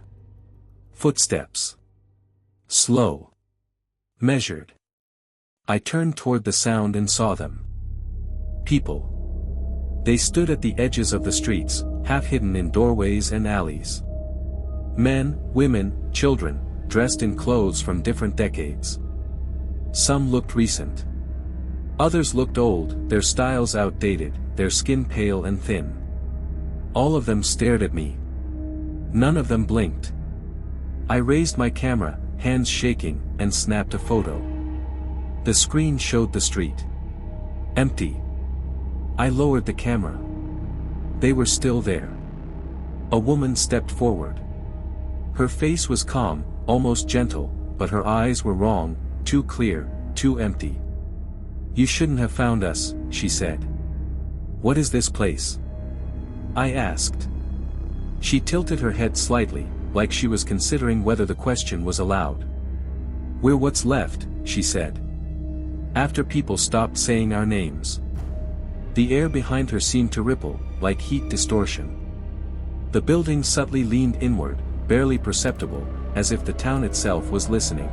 Footsteps. Slow. Measured. I turned toward the sound and saw them. People. They stood at the edges of the streets, half hidden in doorways and alleys. Men, women, children, dressed in clothes from different decades. Some looked recent. Others looked old, their styles outdated, their skin pale and thin. All of them stared at me. None of them blinked. I raised my camera, hands shaking, and snapped a photo. The screen showed the street. Empty. I lowered the camera. They were still there. A woman stepped forward. Her face was calm, almost gentle, but her eyes were wrong, too clear, too empty. You shouldn't have found us, she said. What is this place? I asked. She tilted her head slightly, like she was considering whether the question was allowed. We're what's left, she said. After people stopped saying our names. The air behind her seemed to ripple, like heat distortion. The building subtly leaned inward, barely perceptible, as if the town itself was listening.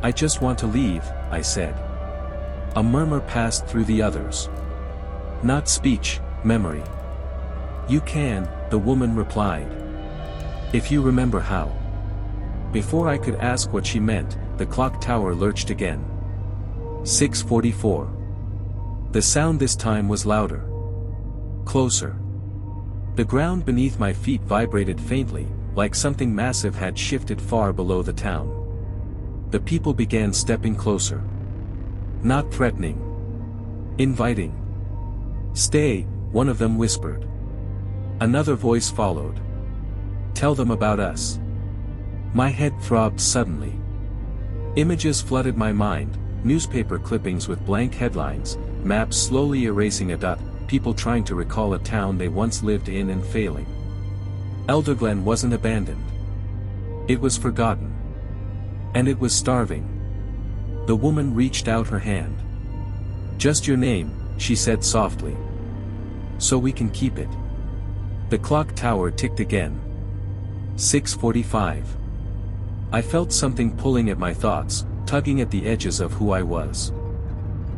I just want to leave, I said. A murmur passed through the others. Not speech, memory. You can, the woman replied. If you remember how. Before I could ask what she meant, the clock tower lurched again. 6:44. The sound this time was louder. Closer. The ground beneath my feet vibrated faintly, like something massive had shifted far below the town. The people began stepping closer. Not threatening. Inviting. Stay, one of them whispered. Another voice followed. Tell them about us. My head throbbed suddenly. Images flooded my mind, newspaper clippings with blank headlines, maps slowly erasing a dot, people trying to recall a town they once lived in and failing. Elderglen wasn't abandoned. It was forgotten. And it was starving. The woman reached out her hand. Just your name, she said softly. So we can keep it. The clock tower ticked again. 6:45. I felt something pulling at my thoughts, tugging at the edges of who I was.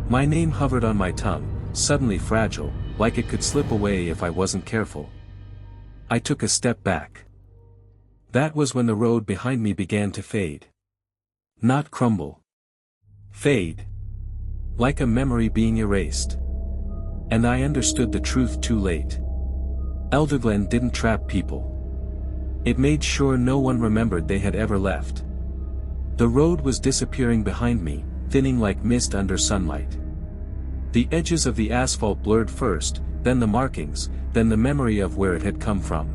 My name hovered on my tongue, suddenly fragile, like it could slip away if I wasn't careful. I took a step back. That was when the road behind me began to fade. Not crumble. Fade. Like a memory being erased. And I understood the truth too late. Elderglen didn't trap people. It made sure no one remembered they had ever left. The road was disappearing behind me, thinning like mist under sunlight. The edges of the asphalt blurred first, then the markings, then the memory of where it had come from.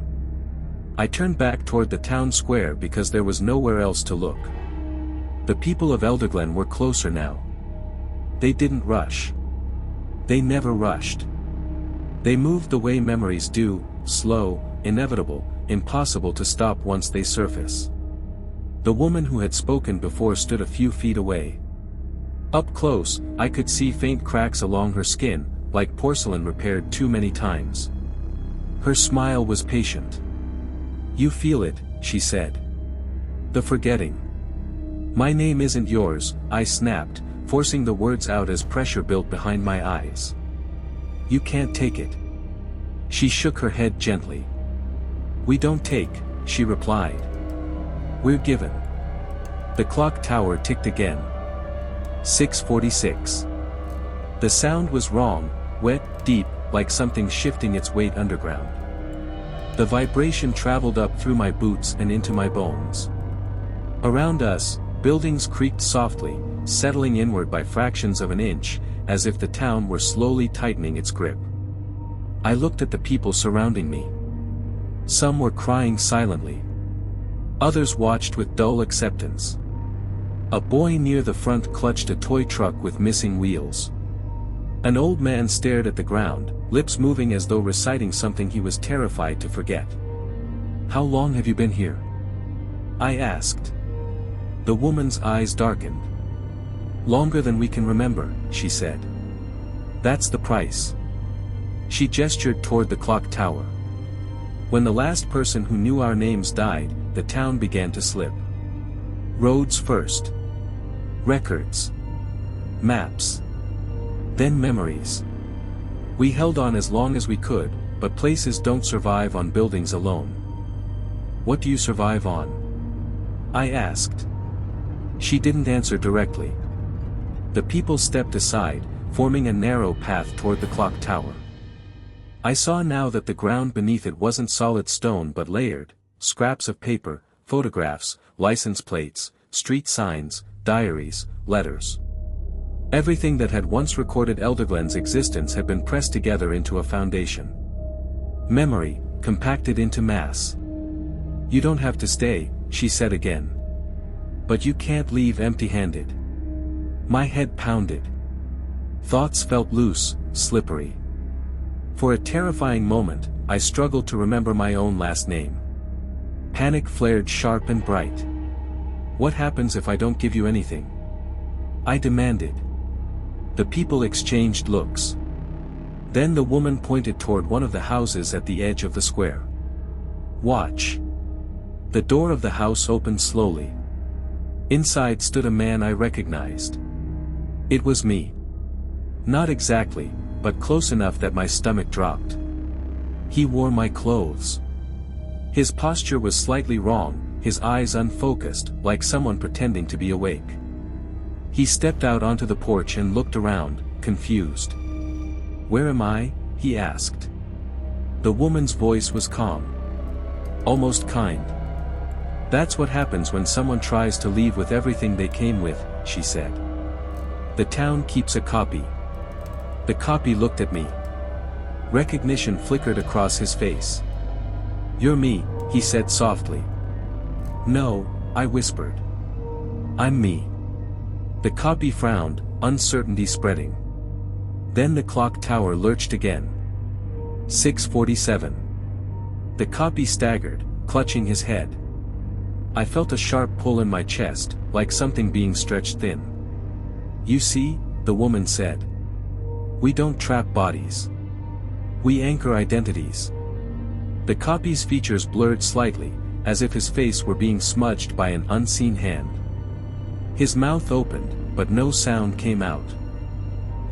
I turned back toward the town square because there was nowhere else to look. The people of Elderglen were closer now. They didn't rush. They never rushed. They moved the way memories do, slow, inevitable, impossible to stop once they surface. The woman who had spoken before stood a few feet away. Up close, I could see faint cracks along her skin, like porcelain repaired too many times. Her smile was patient. "You feel it," she said. "The forgetting." "My name isn't yours," I snapped, forcing the words out as pressure built behind my eyes. "You can't take it." She shook her head gently. "We don't take," she replied. "We're given." The clock tower ticked again. 6:46. The sound was wrong, wet, deep, like something shifting its weight underground. The vibration traveled up through my boots and into my bones. Around us, buildings creaked softly, settling inward by fractions of an inch, as if the town were slowly tightening its grip. I looked at the people surrounding me. Some were crying silently. Others watched with dull acceptance. A boy near the front clutched a toy truck with missing wheels. An old man stared at the ground, lips moving as though reciting something he was terrified to forget. "How long have you been here?" I asked. The woman's eyes darkened. "Longer than we can remember," she said. "That's the price." She gestured toward the clock tower. "When the last person who knew our names died, the town began to slip. Roads first. Records. Maps. Then memories. We held on as long as we could, but places don't survive on buildings alone." "What do you survive on?" I asked. She didn't answer directly. The people stepped aside, forming a narrow path toward the clock tower. I saw now that the ground beneath it wasn't solid stone but layered, scraps of paper, photographs, license plates, street signs, diaries, letters. Everything that had once recorded Elderglen's existence had been pressed together into a foundation. Memory, compacted into mass. "You don't have to stay," she said again. "But you can't leave empty-handed." My head pounded. Thoughts felt loose, slippery. For a terrifying moment, I struggled to remember my own last name. Panic flared sharp and bright. "What happens if I don't give you anything?" I demanded. The people exchanged looks. Then the woman pointed toward one of the houses at the edge of the square. "Watch." The door of the house opened slowly. Inside stood a man I recognized. It was me. Not exactly, but close enough that my stomach dropped. He wore my clothes. His posture was slightly wrong, his eyes unfocused, like someone pretending to be awake. He stepped out onto the porch and looked around, confused. "Where am I?" he asked. The woman's voice was calm. Almost kind. "That's what happens when someone tries to leave with everything they came with," she said. "The town keeps a copy." The copy looked at me. Recognition flickered across his face. "You're me," he said softly. "No," I whispered. "I'm me." The copy frowned, uncertainty spreading. Then the clock tower lurched again. 6:47. The copy staggered, clutching his head. I felt a sharp pull in my chest, like something being stretched thin. "You see," the woman said. "We don't trap bodies. We anchor identities." The copy's features blurred slightly, as if his face were being smudged by an unseen hand. His mouth opened, but no sound came out.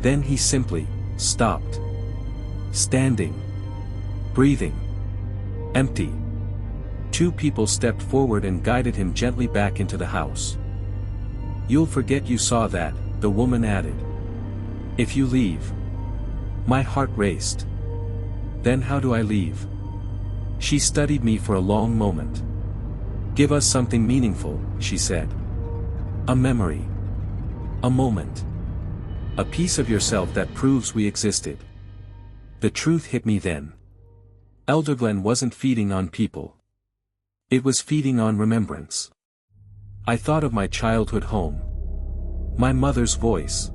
Then he simply stopped. Standing. Breathing. Empty. Two people stepped forward and guided him gently back into the house. "You'll forget you saw that," the woman added. "If you leave." My heart raced. "Then how do I leave?" She studied me for a long moment. "Give us something meaningful," she said. "A memory. A moment. A piece of yourself that proves we existed." The truth hit me then. Elderglen wasn't feeding on people. It was feeding on remembrance. I thought of my childhood home. My mother's voice.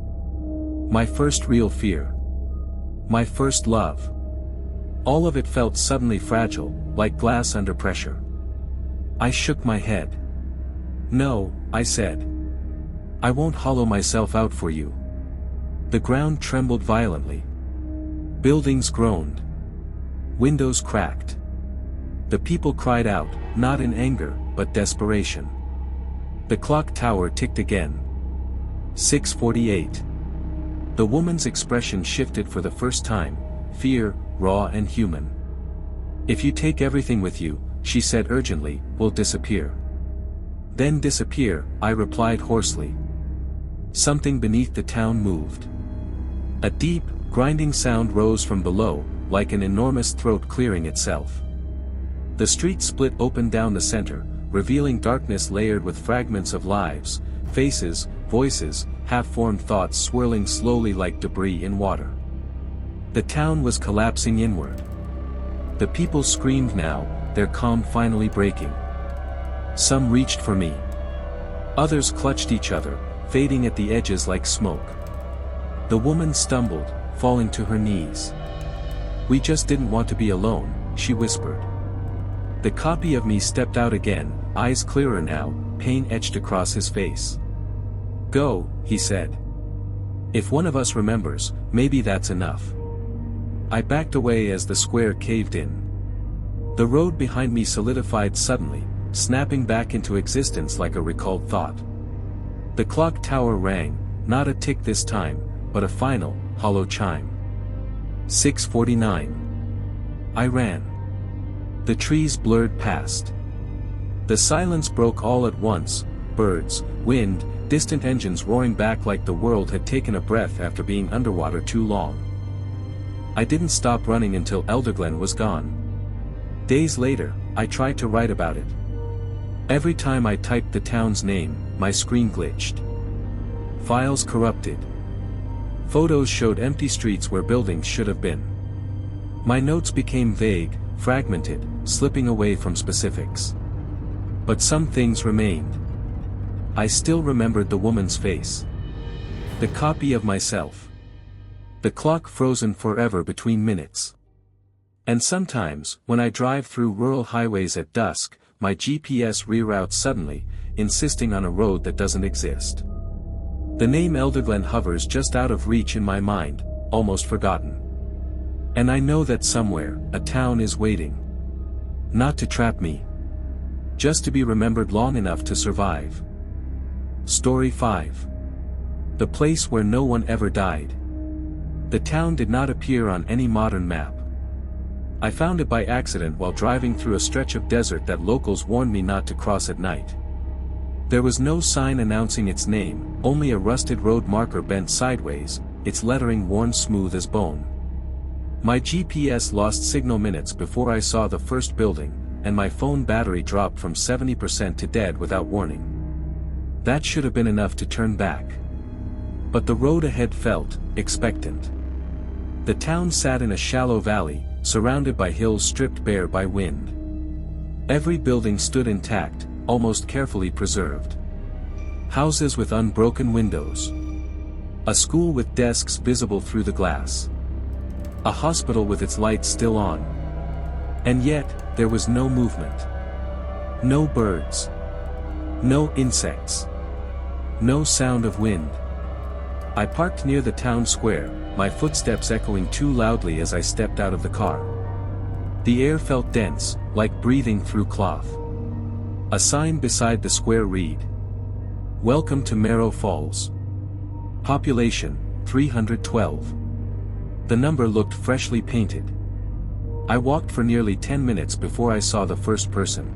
My first real fear. My first love. All of it felt suddenly fragile, like glass under pressure. I shook my head. "No," I said. I won't hollow myself out for you. The ground trembled violently. Buildings groaned. Windows cracked. The people cried out, not in anger, but desperation. The clock tower ticked again. 6:48. The woman's expression shifted for the first time, fear, raw and human. If you take everything with you, she said urgently, we'll disappear. Then disappear, I replied hoarsely. Something beneath the town moved. A deep, grinding sound rose from below, like an enormous throat clearing itself. The street split open down the center, revealing darkness layered with fragments of lives, faces, voices, half-formed thoughts swirling slowly like debris in water. The town was collapsing inward. The people screamed now, their calm finally breaking. Some reached for me. Others clutched each other, fading at the edges like smoke. The woman stumbled, falling to her knees. We just didn't want to be alone, she whispered. The copy of me stepped out again, eyes clearer now, pain etched across his face. Go, he said. If one of us remembers, maybe that's enough. I backed away as the square caved in. The road behind me solidified suddenly, snapping back into existence like a recalled thought. The clock tower rang, not a tick this time, but a final, hollow chime. 6:49. I ran. The trees blurred past. The silence broke all at once, birds, wind, distant engines roaring back like the world had taken a breath after being underwater too long. I didn't stop running until Elderglen was gone. Days later, I tried to write about it. Every time I typed the town's name, my screen glitched. Files corrupted. Photos showed empty streets where buildings should have been. My notes became vague, fragmented, slipping away from specifics. But some things remained. I still remembered the woman's face. The copy of myself. The clock frozen forever between minutes. And sometimes, when I drive through rural highways at dusk, my GPS reroutes suddenly, insisting on a road that doesn't exist. The name Elderglen hovers just out of reach in my mind, almost forgotten. And I know that somewhere, a town is waiting. Not to trap me. Just to be remembered long enough to survive. Story 5. The place where no one ever died. The town did not appear on any modern map. I found it by accident while driving through a stretch of desert that locals warned me not to cross at night. There was no sign announcing its name, only a rusted road marker bent sideways, its lettering worn smooth as bone. My GPS lost signal minutes before I saw the first building, and my phone battery dropped from 70% to dead without warning. That should have been enough to turn back. But the road ahead felt expectant. The town sat in a shallow valley, surrounded by hills stripped bare by wind. Every building stood intact, almost carefully preserved. Houses with unbroken windows. A school with desks visible through the glass. A hospital with its lights still on. And yet, there was no movement. No birds. No insects. No sound of wind. I parked near the town square, my footsteps echoing too loudly as I stepped out of the car. The air felt dense, like breathing through cloth. A sign beside the square read: Welcome to Marrow Falls. Population, 312. The number looked freshly painted. I walked for nearly 10 minutes before I saw the first person.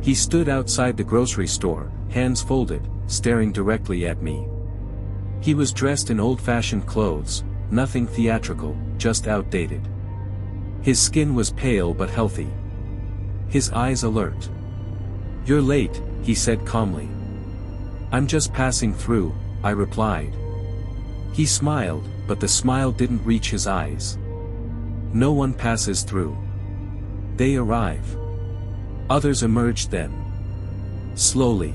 He stood outside the grocery store, hands folded, staring directly at me. He was dressed in old-fashioned clothes, nothing theatrical, just outdated. His skin was pale but healthy. His eyes alert. "You're late," he said calmly. "I'm just passing through," I replied. He smiled, but the smile didn't reach his eyes. No one passes through. They arrive. Others emerged then. Slowly.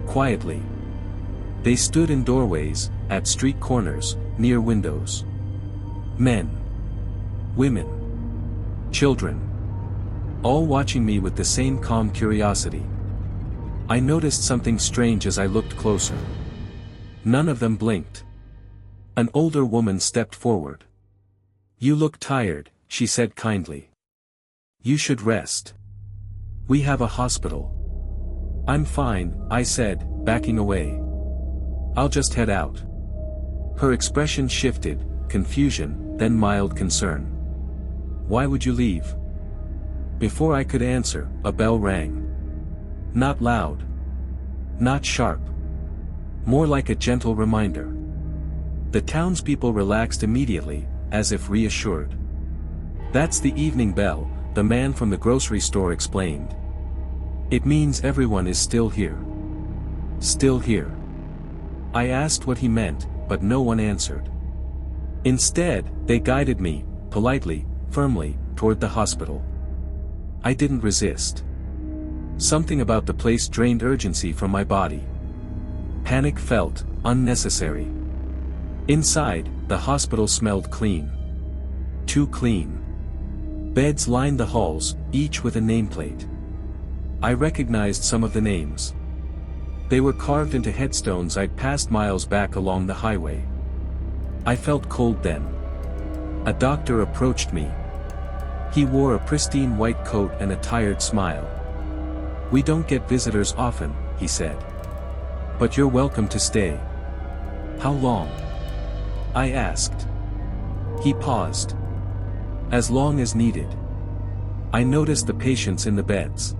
Quietly. They stood in doorways, at street corners, near windows. Men. Women. Children. All watching me with the same calm curiosity. I noticed something strange as I looked closer. None of them blinked. An older woman stepped forward. "You look tired," she said kindly. "You should rest. We have a hospital." "I'm fine," I said, backing away. "I'll just head out." Her expression shifted, confusion, then mild concern. "Why would you leave?" Before I could answer, a bell rang. Not loud. Not sharp. More like a gentle reminder. The townspeople relaxed immediately, as if reassured. "That's the evening bell," the man from the grocery store explained. "It means everyone is still here." Still here. I asked what he meant, but no one answered. Instead, they guided me, politely, firmly, toward the hospital. I didn't resist. Something about the place drained urgency from my body. Panic felt unnecessary. Inside, the hospital smelled clean. Too clean. Beds lined the halls, each with a nameplate. I recognized some of the names. They were carved into headstones I'd passed miles back along the highway. I felt cold then. A doctor approached me. He wore a pristine white coat and a tired smile. "We don't get visitors often," he said. "But you're welcome to stay." "How long?" I asked. He paused. "As long as needed." I noticed the patients in the beds.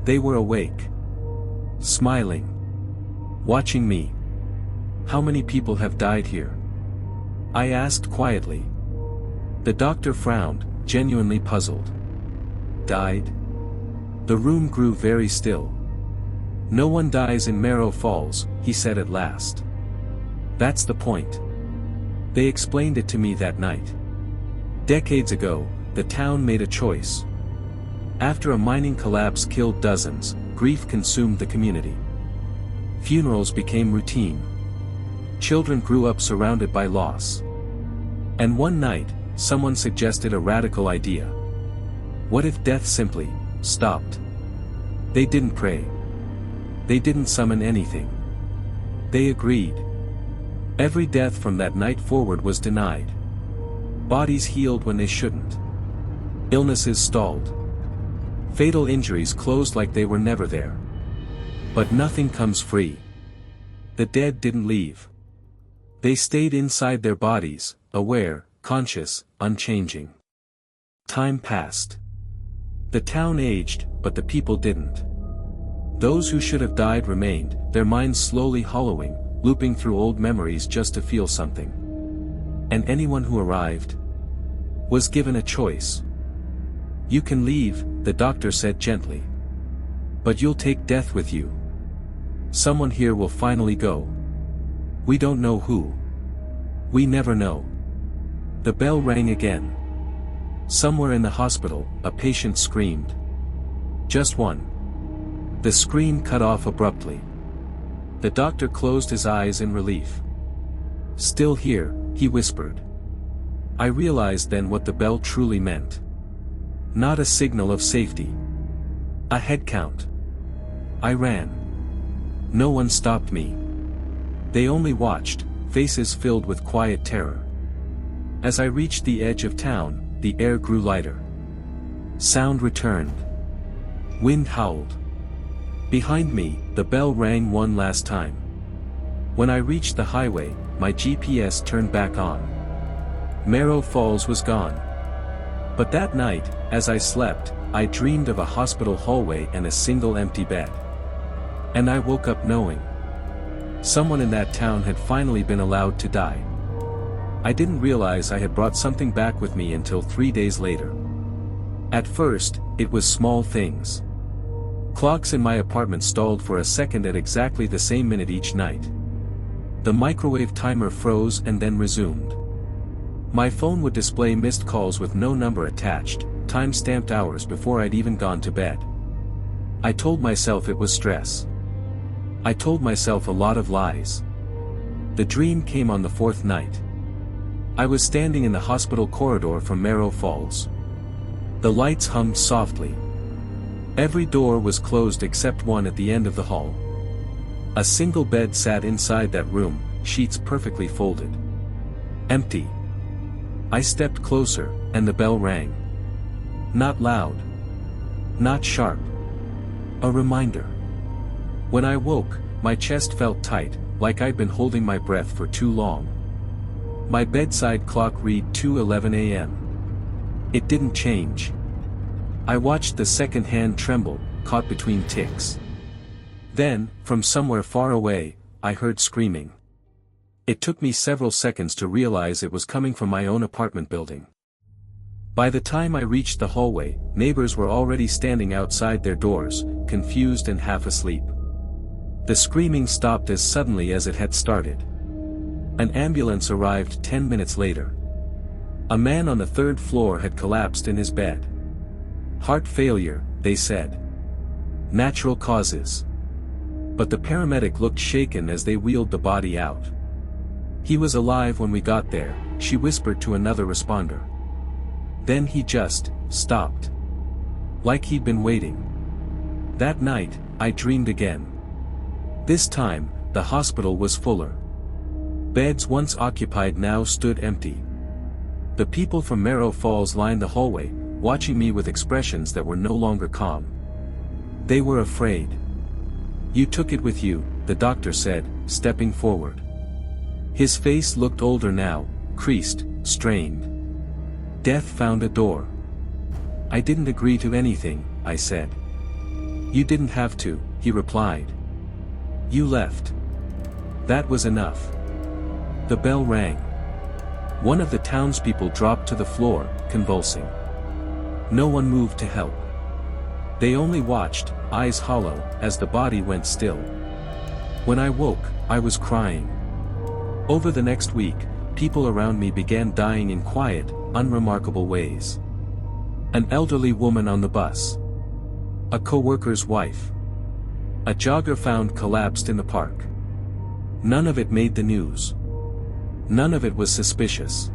They were awake. Smiling. Watching me. "How many people have died here?" I asked quietly. The doctor frowned, genuinely puzzled. "Died?" The room grew very still. "No one dies in Marrow Falls," he said at last. "That's the point." They explained it to me that night. Decades ago, the town made a choice. After a mining collapse killed dozens, grief consumed the community. Funerals became routine. Children grew up surrounded by loss. And one night, someone suggested a radical idea. What if death simply stopped? They didn't pray. They didn't summon anything. They agreed. Every death from that night forward was denied. Bodies healed when they shouldn't. Illnesses stalled. Fatal injuries closed like they were never there. But nothing comes free. The dead didn't leave. They stayed inside their bodies, aware, conscious, unchanging. Time passed. The town aged, but the people didn't. Those who should have died remained, their minds slowly hollowing, looping through old memories just to feel something. And anyone who arrived was given a choice. "You can leave," the doctor said gently. "But you'll take death with you. Someone here will finally go. We don't know who. We never know." The bell rang again. Somewhere in the hospital, a patient screamed. Just one. The scream cut off abruptly. The doctor closed his eyes in relief. "Still here," he whispered. I realized then what the bell truly meant. Not a signal of safety. A head count. I ran. No one stopped me. They only watched, faces filled with quiet terror. As I reached the edge of town, the air grew lighter. Sound returned. Wind howled. Behind me, the bell rang one last time. When I reached the highway, my GPS turned back on. Marrow Falls was gone. But that night, as I slept, I dreamed of a hospital hallway and a single empty bed. And I woke up knowing someone in that town had finally been allowed to die. I didn't realize I had brought something back with me until 3 days later. At first, it was small things. Clocks in my apartment stalled for a second at exactly the same minute each night. The microwave timer froze and then resumed. My phone would display missed calls with no number attached, time-stamped hours before I'd even gone to bed. I told myself it was stress. I told myself a lot of lies. The dream came on the 4th night. I was standing in the hospital corridor from Marrow Falls. The lights hummed softly. Every door was closed except one at the end of the hall. A single bed sat inside that room, sheets perfectly folded. Empty. I stepped closer, and the bell rang. Not loud. Not sharp. A reminder. When I woke, my chest felt tight, like I'd been holding my breath for too long. My bedside clock read 2:11 a.m. It didn't change. I watched the second hand tremble, caught between ticks. Then, from somewhere far away, I heard screaming. It took me several seconds to realize it was coming from my own apartment building. By the time I reached the hallway, neighbors were already standing outside their doors, confused and half asleep. The screaming stopped as suddenly as it had started. An ambulance arrived 10 minutes later. A man on the third floor had collapsed in his bed. Heart failure, they said. Natural causes. But the paramedic looked shaken as they wheeled the body out. He was alive when we got there, she whispered to another responder. Then he just stopped. Like he'd been waiting. That night, I dreamed again. This time, the hospital was fuller. Beds once occupied now stood empty. The people from Marrow Falls lined the hallway, watching me with expressions that were no longer calm. They were afraid. You took it with you, the doctor said, stepping forward. His face looked older now, creased, strained. Death found a door. I didn't agree to anything, I said. You didn't have to, he replied. You left. That was enough. The bell rang. One of the townspeople dropped to the floor, convulsing. No one moved to help. They only watched, eyes hollow, as the body went still. When I woke, I was crying. Over the next week, people around me began dying in quiet, unremarkable ways. An elderly woman on the bus. A co-worker's wife. A jogger found collapsed in the park. None of it made the news. None of it was suspicious.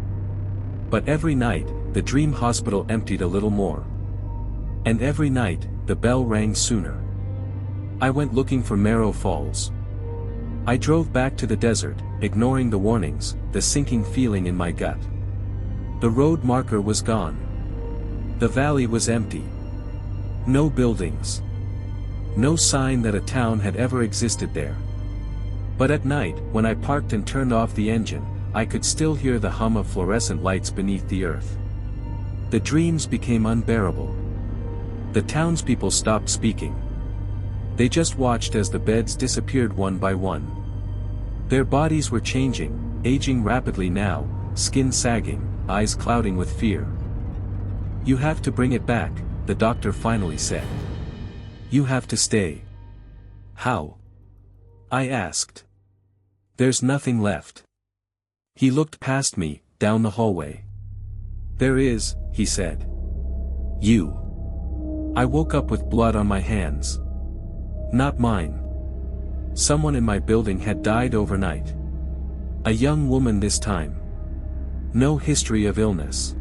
But every night, the dream hospital emptied a little more. And every night, the bell rang sooner. I went looking for Marrow Falls. I drove back to the desert, ignoring the warnings, the sinking feeling in my gut. The road marker was gone. The valley was empty. No buildings. No sign that a town had ever existed there. But at night, when I parked and turned off the engine, I could still hear the hum of fluorescent lights beneath the earth. The dreams became unbearable. The townspeople stopped speaking. They just watched as the beds disappeared one by one. Their bodies were changing, aging rapidly now, skin sagging, eyes clouding with fear. You have to bring it back, the doctor finally said. You have to stay. How? I asked. There's nothing left. He looked past me, down the hallway. There is, he said. You. I woke up with blood on my hands. Not mine. Someone in my building had died overnight. A young woman this time. No history of illness.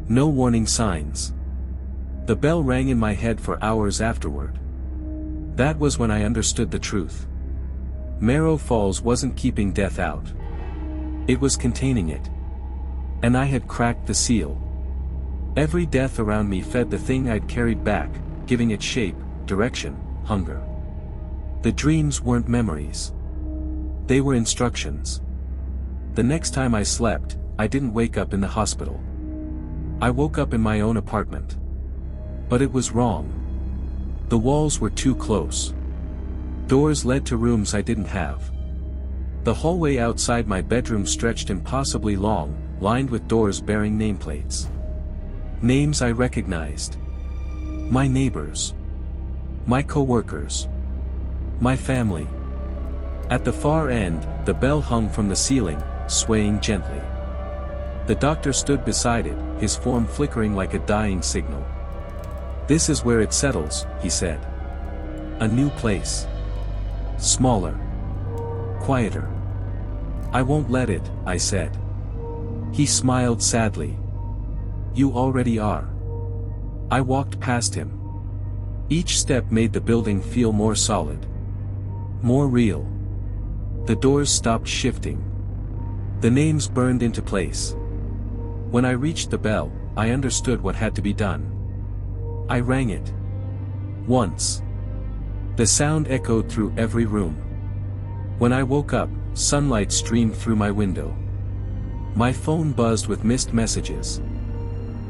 No warning signs. The bell rang in my head for hours afterward. That was when I understood the truth. Marrow Falls wasn't keeping death out. It was containing it. And I had cracked the seal. Every death around me fed the thing I'd carried back, giving it shape, direction, hunger. The dreams weren't memories. They were instructions. The next time I slept, I didn't wake up in the hospital. I woke up in my own apartment. But it was wrong. The walls were too close. Doors led to rooms I didn't have. The hallway outside my bedroom stretched impossibly long, lined with doors bearing nameplates. Names I recognized. My neighbors. My co-workers. My family. At the far end, the bell hung from the ceiling, swaying gently. The doctor stood beside it, his form flickering like a dying signal. This is where it settles, he said. A new place. Smaller. Quieter. I won't let it, I said. He smiled sadly. You already are. I walked past him. Each step made the building feel more solid. More real. The doors stopped shifting. The names burned into place. When I reached the bell, I understood what had to be done. I rang it. Once. The sound echoed through every room. When I woke up, sunlight streamed through my window. My phone buzzed with missed messages.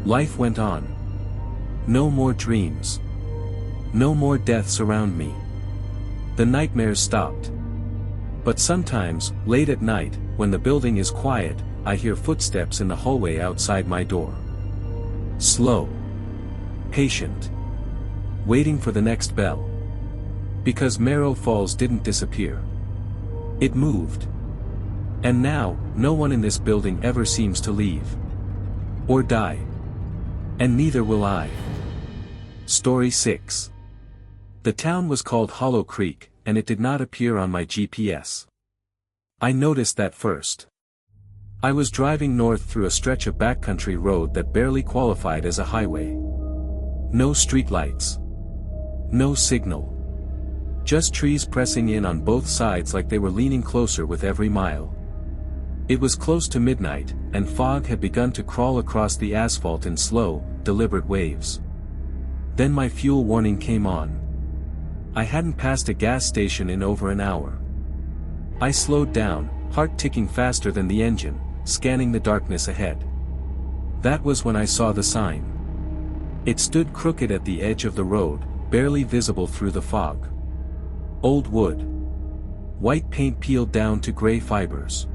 Life went on. No more dreams. No more deaths around me. The nightmares stopped. But sometimes, late at night, when the building is quiet, I hear footsteps in the hallway outside my door. Slow. Patient. Waiting for the next bell. Because Marrow Falls didn't disappear. It moved. And now, no one in this building ever seems to leave. Or die. And neither will I. Story 6. The town was called Hollow Creek, and it did not appear on my GPS. I noticed that first. I was driving north through a stretch of backcountry road that barely qualified as a highway. No streetlights. No signal. Just trees pressing in on both sides like they were leaning closer with every mile. It was close to midnight, and fog had begun to crawl across the asphalt in slow, deliberate waves. Then my fuel warning came on. I hadn't passed a gas station in over an hour. I slowed down, heart ticking faster than the engine, scanning the darkness ahead. That was when I saw the sign. It stood crooked at the edge of the road, barely visible through the fog. Old wood. White paint peeled down to gray fibers.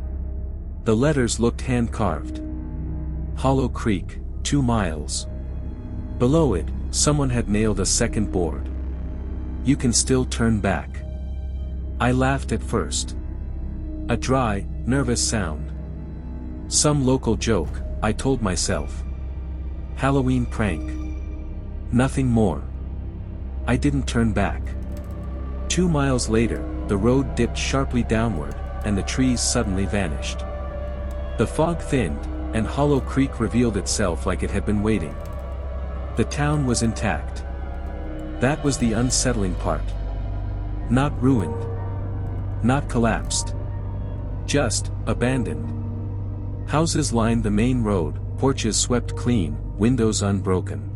The letters looked hand-carved. Hollow Creek, 2 miles. Below it, someone had nailed a second board. You can still turn back. I laughed at first. A dry, nervous sound. Some local joke, I told myself. Halloween prank. Nothing more. I didn't turn back. 2 miles later, the road dipped sharply downward, and the trees suddenly vanished. The fog thinned, and Hollow Creek revealed itself like it had been waiting. The town was intact. That was the unsettling part. Not ruined. Not collapsed. Just, abandoned. Houses lined the main road, porches swept clean, windows unbroken.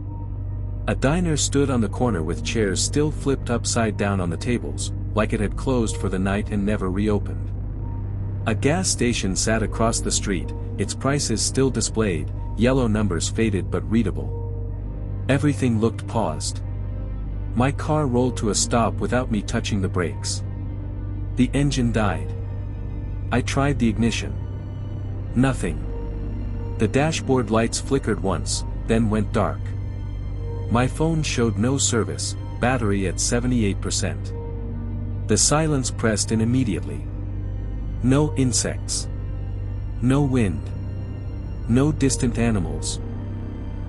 A diner stood on the corner with chairs still flipped upside down on the tables, like it had closed for the night and never reopened. A gas station sat across the street, its prices still displayed, yellow numbers faded but readable. Everything looked paused. My car rolled to a stop without me touching the brakes. The engine died. I tried the ignition. Nothing. The dashboard lights flickered once, then went dark. My phone showed no service, battery at 78%. The silence pressed in immediately. No insects. No wind. No distant animals.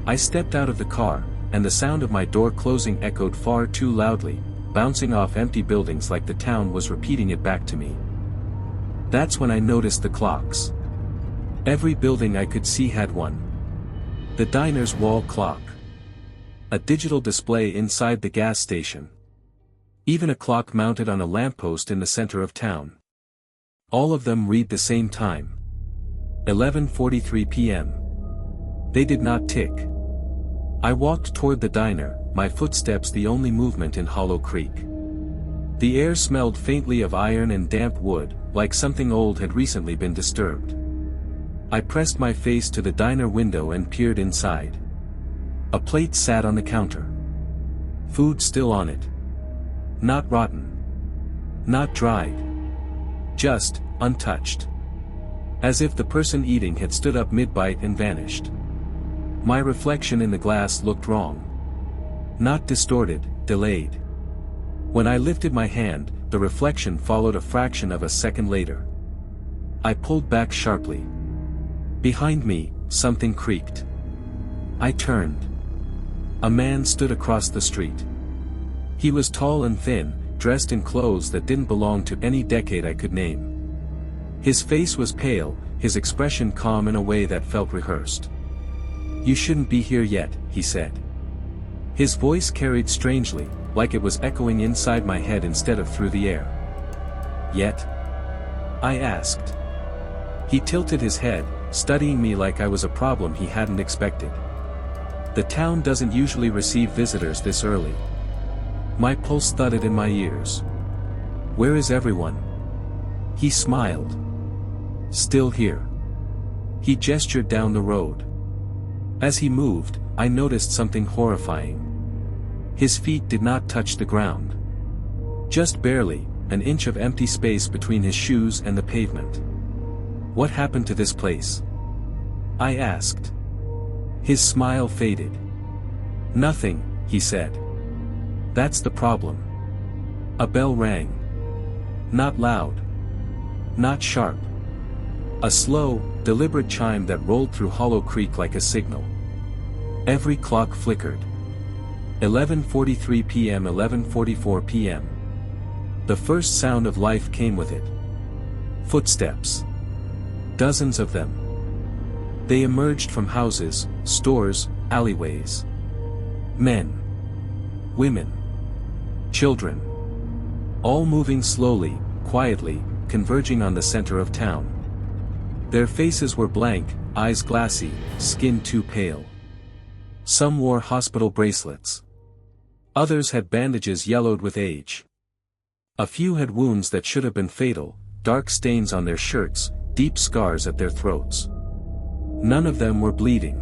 I stepped out of the car, and the sound of my door closing echoed far too loudly, bouncing off empty buildings like the town was repeating it back to me. That's when I noticed the clocks. Every building I could see had one. The diner's wall clock. A digital display inside the gas station. Even a clock mounted on a lamppost in the center of town. All of them read the same time. 11:43 p.m. They did not tick. I walked toward the diner, my footsteps the only movement in Hollow Creek. The air smelled faintly of iron and damp wood, like something old had recently been disturbed. I pressed my face to the diner window and peered inside. A plate sat on the counter. Food still on it. Not rotten. Not dried. Just, untouched. As if the person eating had stood up mid-bite and vanished. My reflection in the glass looked wrong. Not distorted, delayed. When I lifted my hand, the reflection followed a fraction of a second later. I pulled back sharply. Behind me, something creaked. I turned. A man stood across the street. He was tall and thin, dressed in clothes that didn't belong to any decade I could name. His face was pale, his expression calm in a way that felt rehearsed. "You shouldn't be here yet," he said. His voice carried strangely, like it was echoing inside my head instead of through the air. "Yet?" I asked. He tilted his head, studying me like I was a problem he hadn't expected. "The town doesn't usually receive visitors this early." My pulse thudded in my ears. "Where is everyone?" He smiled. "Still here." He gestured down the road. As he moved, I noticed something horrifying. His feet did not touch the ground. Just barely, an inch of empty space between his shoes and the pavement. "What happened to this place?" I asked. His smile faded. "Nothing," he said. "That's the problem." A bell rang. Not loud. Not sharp. A slow, deliberate chime that rolled through Hollow Creek like a signal. Every clock flickered. 11:43 p.m. 11:44 p.m. The first sound of life came with it. Footsteps. Dozens of them. They emerged from houses, stores, alleyways. Men. Women. Children. All moving slowly, quietly, converging on the center of town. Their faces were blank, eyes glassy, skin too pale. Some wore hospital bracelets. Others had bandages yellowed with age. A few had wounds that should have been fatal, dark stains on their shirts, deep scars at their throats. None of them were bleeding.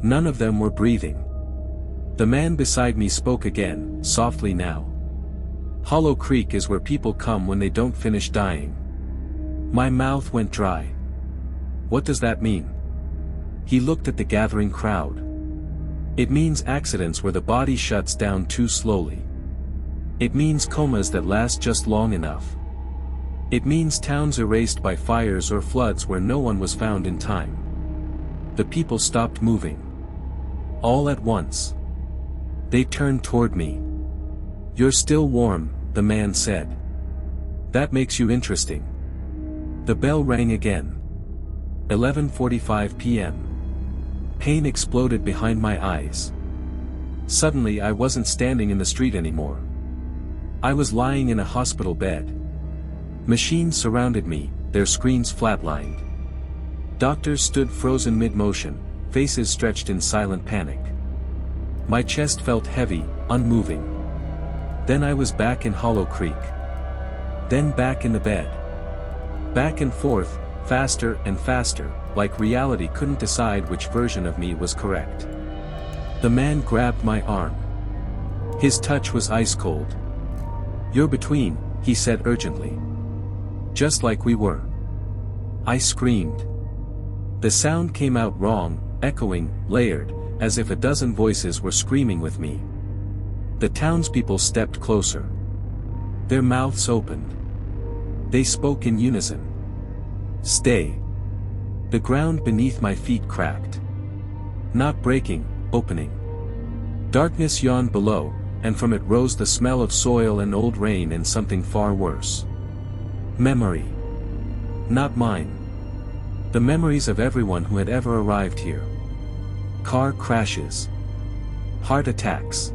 None of them were breathing. The man beside me spoke again, softly now. "Hollow Creek is where people come when they don't finish dying." My mouth went dry. "What does that mean?" He looked at the gathering crowd. "It means accidents where the body shuts down too slowly. It means comas that last just long enough. It means towns erased by fires or floods where no one was found in time." The people stopped moving. All at once. They turned toward me. "You're still warm," the man said. "That makes you interesting." The bell rang again. 11:45 p.m. Pain exploded behind my eyes. Suddenly I wasn't standing in the street anymore. I was lying in a hospital bed. Machines surrounded me, their screens flatlined. Doctors stood frozen mid-motion, faces stretched in silent panic. My chest felt heavy, unmoving. Then I was back in Hollow Creek. Then back in the bed. Back and forth, faster and faster, like reality couldn't decide which version of me was correct. The man grabbed my arm. His touch was ice cold. "You're between," he said urgently. "Just like we were." I screamed. The sound came out wrong, echoing, layered, as if a dozen voices were screaming with me. The townspeople stepped closer. Their mouths opened. They spoke in unison. "Stay." The ground beneath my feet cracked. Not breaking, opening. Darkness yawned below, and from it rose the smell of soil and old rain and something far worse. Memory. Not mine. The memories of everyone who had ever arrived here. Car crashes. Heart attacks.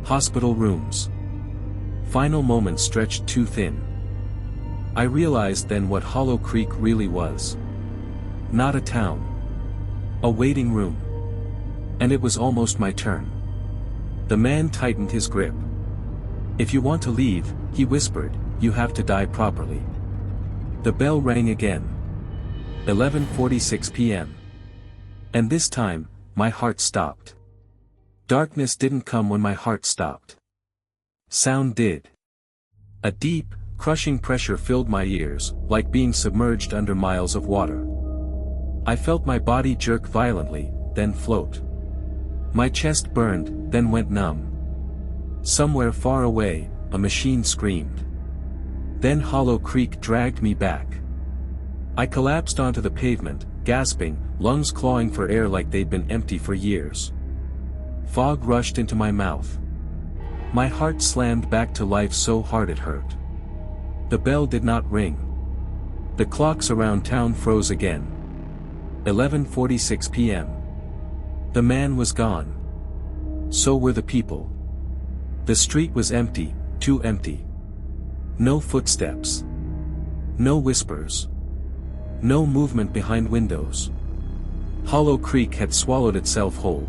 Hospital rooms. Final moments stretched too thin. I realized then what Hollow Creek really was. Not a town. A waiting room. And it was almost my turn. The man tightened his grip. "If you want to leave," he whispered, "you have to die properly." The bell rang again. 11:46 p.m. And this time, my heart stopped. Darkness didn't come when my heart stopped. Sound did. A deep, crushing pressure filled my ears, like being submerged under miles of water. I felt my body jerk violently, then float. My chest burned, then went numb. Somewhere far away, a machine screamed. Then Hollow Creek dragged me back. I collapsed onto the pavement, gasping, lungs clawing for air like they'd been empty for years. Fog rushed into my mouth. My heart slammed back to life so hard it hurt. The bell did not ring. The clocks around town froze again. 11:46 p.m. The man was gone. So were the people. The street was empty, too empty. No footsteps. No whispers. No movement behind windows. Hollow Creek had swallowed itself whole.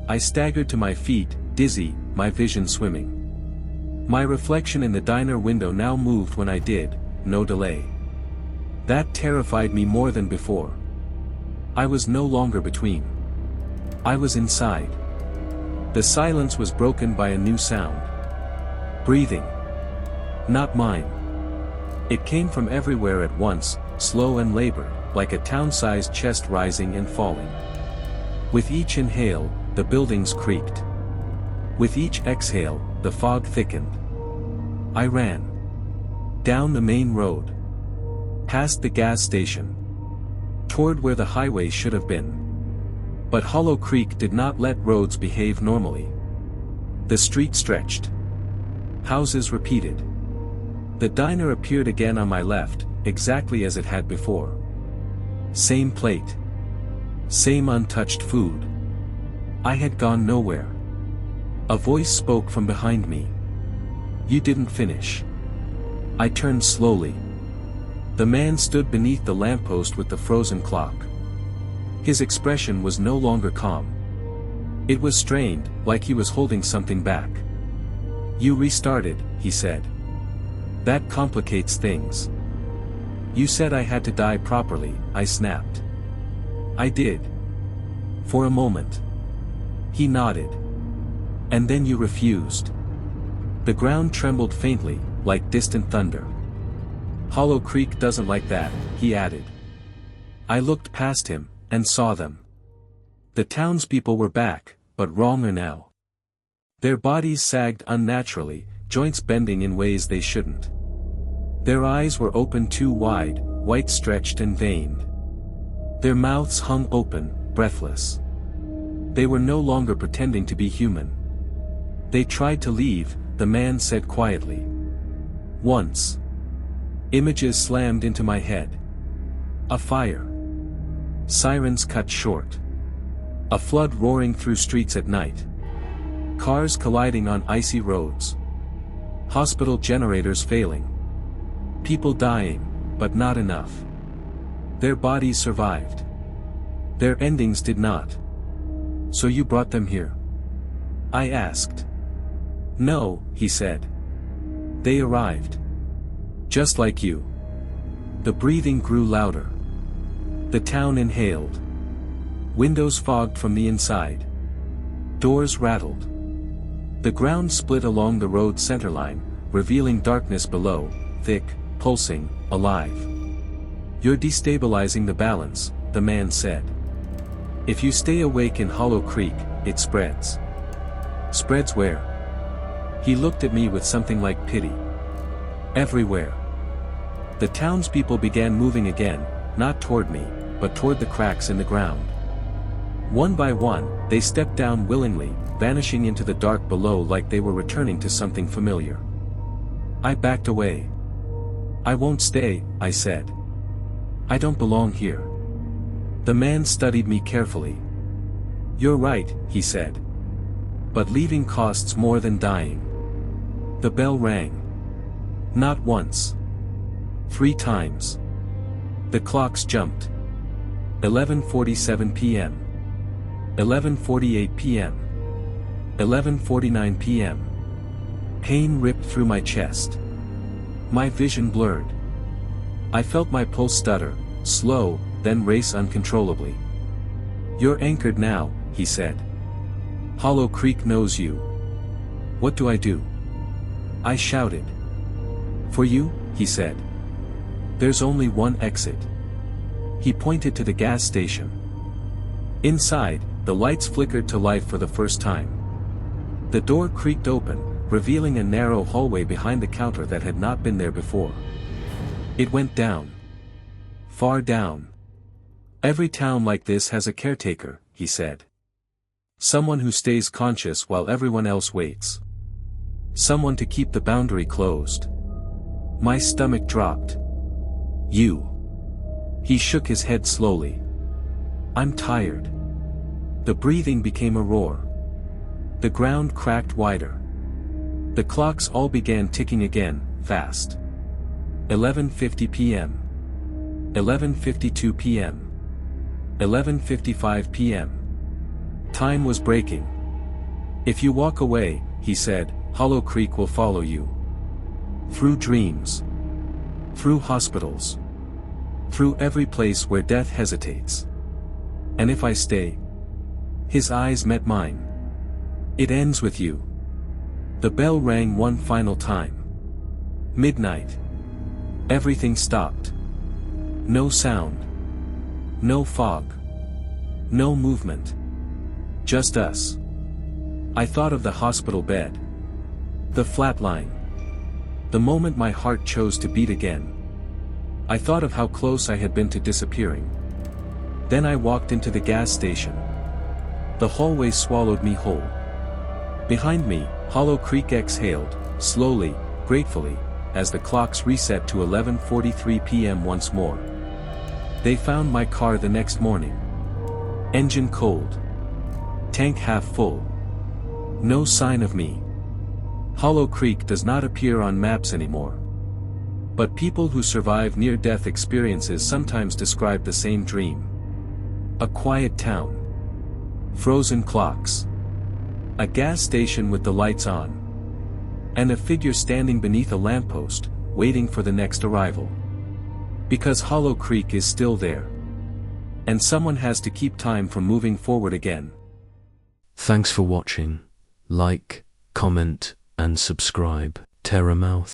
I staggered to my feet, dizzy, my vision swimming. My reflection in the diner window now moved when I did, no delay. That terrified me more than before. I was no longer between. I was inside. The silence was broken by a new sound. Breathing. Not mine. It came from everywhere at once, slow and labored, like a town-sized chest rising and falling. With each inhale, the buildings creaked. With each exhale, the fog thickened. I ran. Down the main road. Past the gas station. Toward where the highway should have been. But Hollow Creek did not let roads behave normally. The street stretched. Houses repeated. The diner appeared again on my left, exactly as it had before. Same plate. Same untouched food. I had gone nowhere. A voice spoke from behind me. You didn't finish. I turned slowly. The man stood beneath the lamppost with the frozen clock. His expression was no longer calm. It was strained, like he was holding something back. You restarted, he said. That complicates things. You said I had to die properly, I snapped. I did. For a moment. He nodded. And then you refused. The ground trembled faintly, like distant thunder. Hollow Creek doesn't like that, he added. I looked past him, and saw them. The townspeople were back, but wronger now. Their bodies sagged unnaturally, joints bending in ways they shouldn't. Their eyes were open too wide, white stretched and veined. Their mouths hung open, breathless. They were no longer pretending to be human. They tried to leave, the man said quietly. Once. Images slammed into my head. A fire. Sirens cut short. A flood roaring through streets at night. Cars colliding on icy roads. Hospital generators failing. People dying, but not enough. Their bodies survived. Their endings did not. So you brought them here? I asked. No, he said. They arrived. Just like you. The breathing grew louder. The town inhaled. Windows fogged from the inside. Doors rattled. The ground split along the road centerline, revealing darkness below, thick, pulsing, alive. You're destabilizing the balance, the man said. If you stay awake in Hollow Creek, it spreads. Spreads where? He looked at me with something like pity. Everywhere. The townspeople began moving again, not toward me, but toward the cracks in the ground. One by one, they stepped down willingly, vanishing into the dark below like they were returning to something familiar. I backed away. I won't stay, I said. I don't belong here. The man studied me carefully. You're right, he said. But leaving costs more than dying. The bell rang. Not once. 3 times. The clocks jumped. 11:47 p.m. 11:48 p.m. 11:49 p.m. Pain ripped through my chest. My vision blurred. I felt my pulse stutter, slow, then race uncontrollably. You're anchored now, he said. Hollow Creek knows you. What do I do? I shouted. For you, he said. There's only one exit. He pointed to the gas station. Inside, the lights flickered to life for the first time. The door creaked open, revealing a narrow hallway behind the counter that had not been there before. It went down. Far down. Every town like this has a caretaker, he said. Someone who stays conscious while everyone else waits. Someone to keep the boundary closed. My stomach dropped. You. He shook his head slowly. I'm tired. The breathing became a roar. The ground cracked wider. The clocks all began ticking again, fast. 11:50 p.m. 11:52 p.m. 11:55 p.m. Time was breaking. "If you walk away," he said, "Hollow Creek will follow you. Through dreams. Through hospitals. Through every place where death hesitates. And if I stay..." His eyes met mine. "It ends with you." The bell rang one final time. Midnight. Everything stopped. No sound. No fog. No movement. Just us. I thought of the hospital bed. The flatline. The moment my heart chose to beat again. I thought of how close I had been to disappearing. Then I walked into the gas station. The hallway swallowed me whole. Behind me, Hollow Creek exhaled, slowly, gratefully, as the clocks reset to 11:43 p.m. once more. They found my car the next morning. Engine cold. Tank half full. No sign of me. Hollow Creek does not appear on maps anymore. But people who survive near-death experiences sometimes describe the same dream. A quiet town. Frozen clocks. A gas station with the lights on. And a figure standing beneath a lamppost, waiting for the next arrival. Because Hollow Creek is still there. And someone has to keep time from moving forward again. Thanks for watching. Like, comment, and subscribe. Terramouth.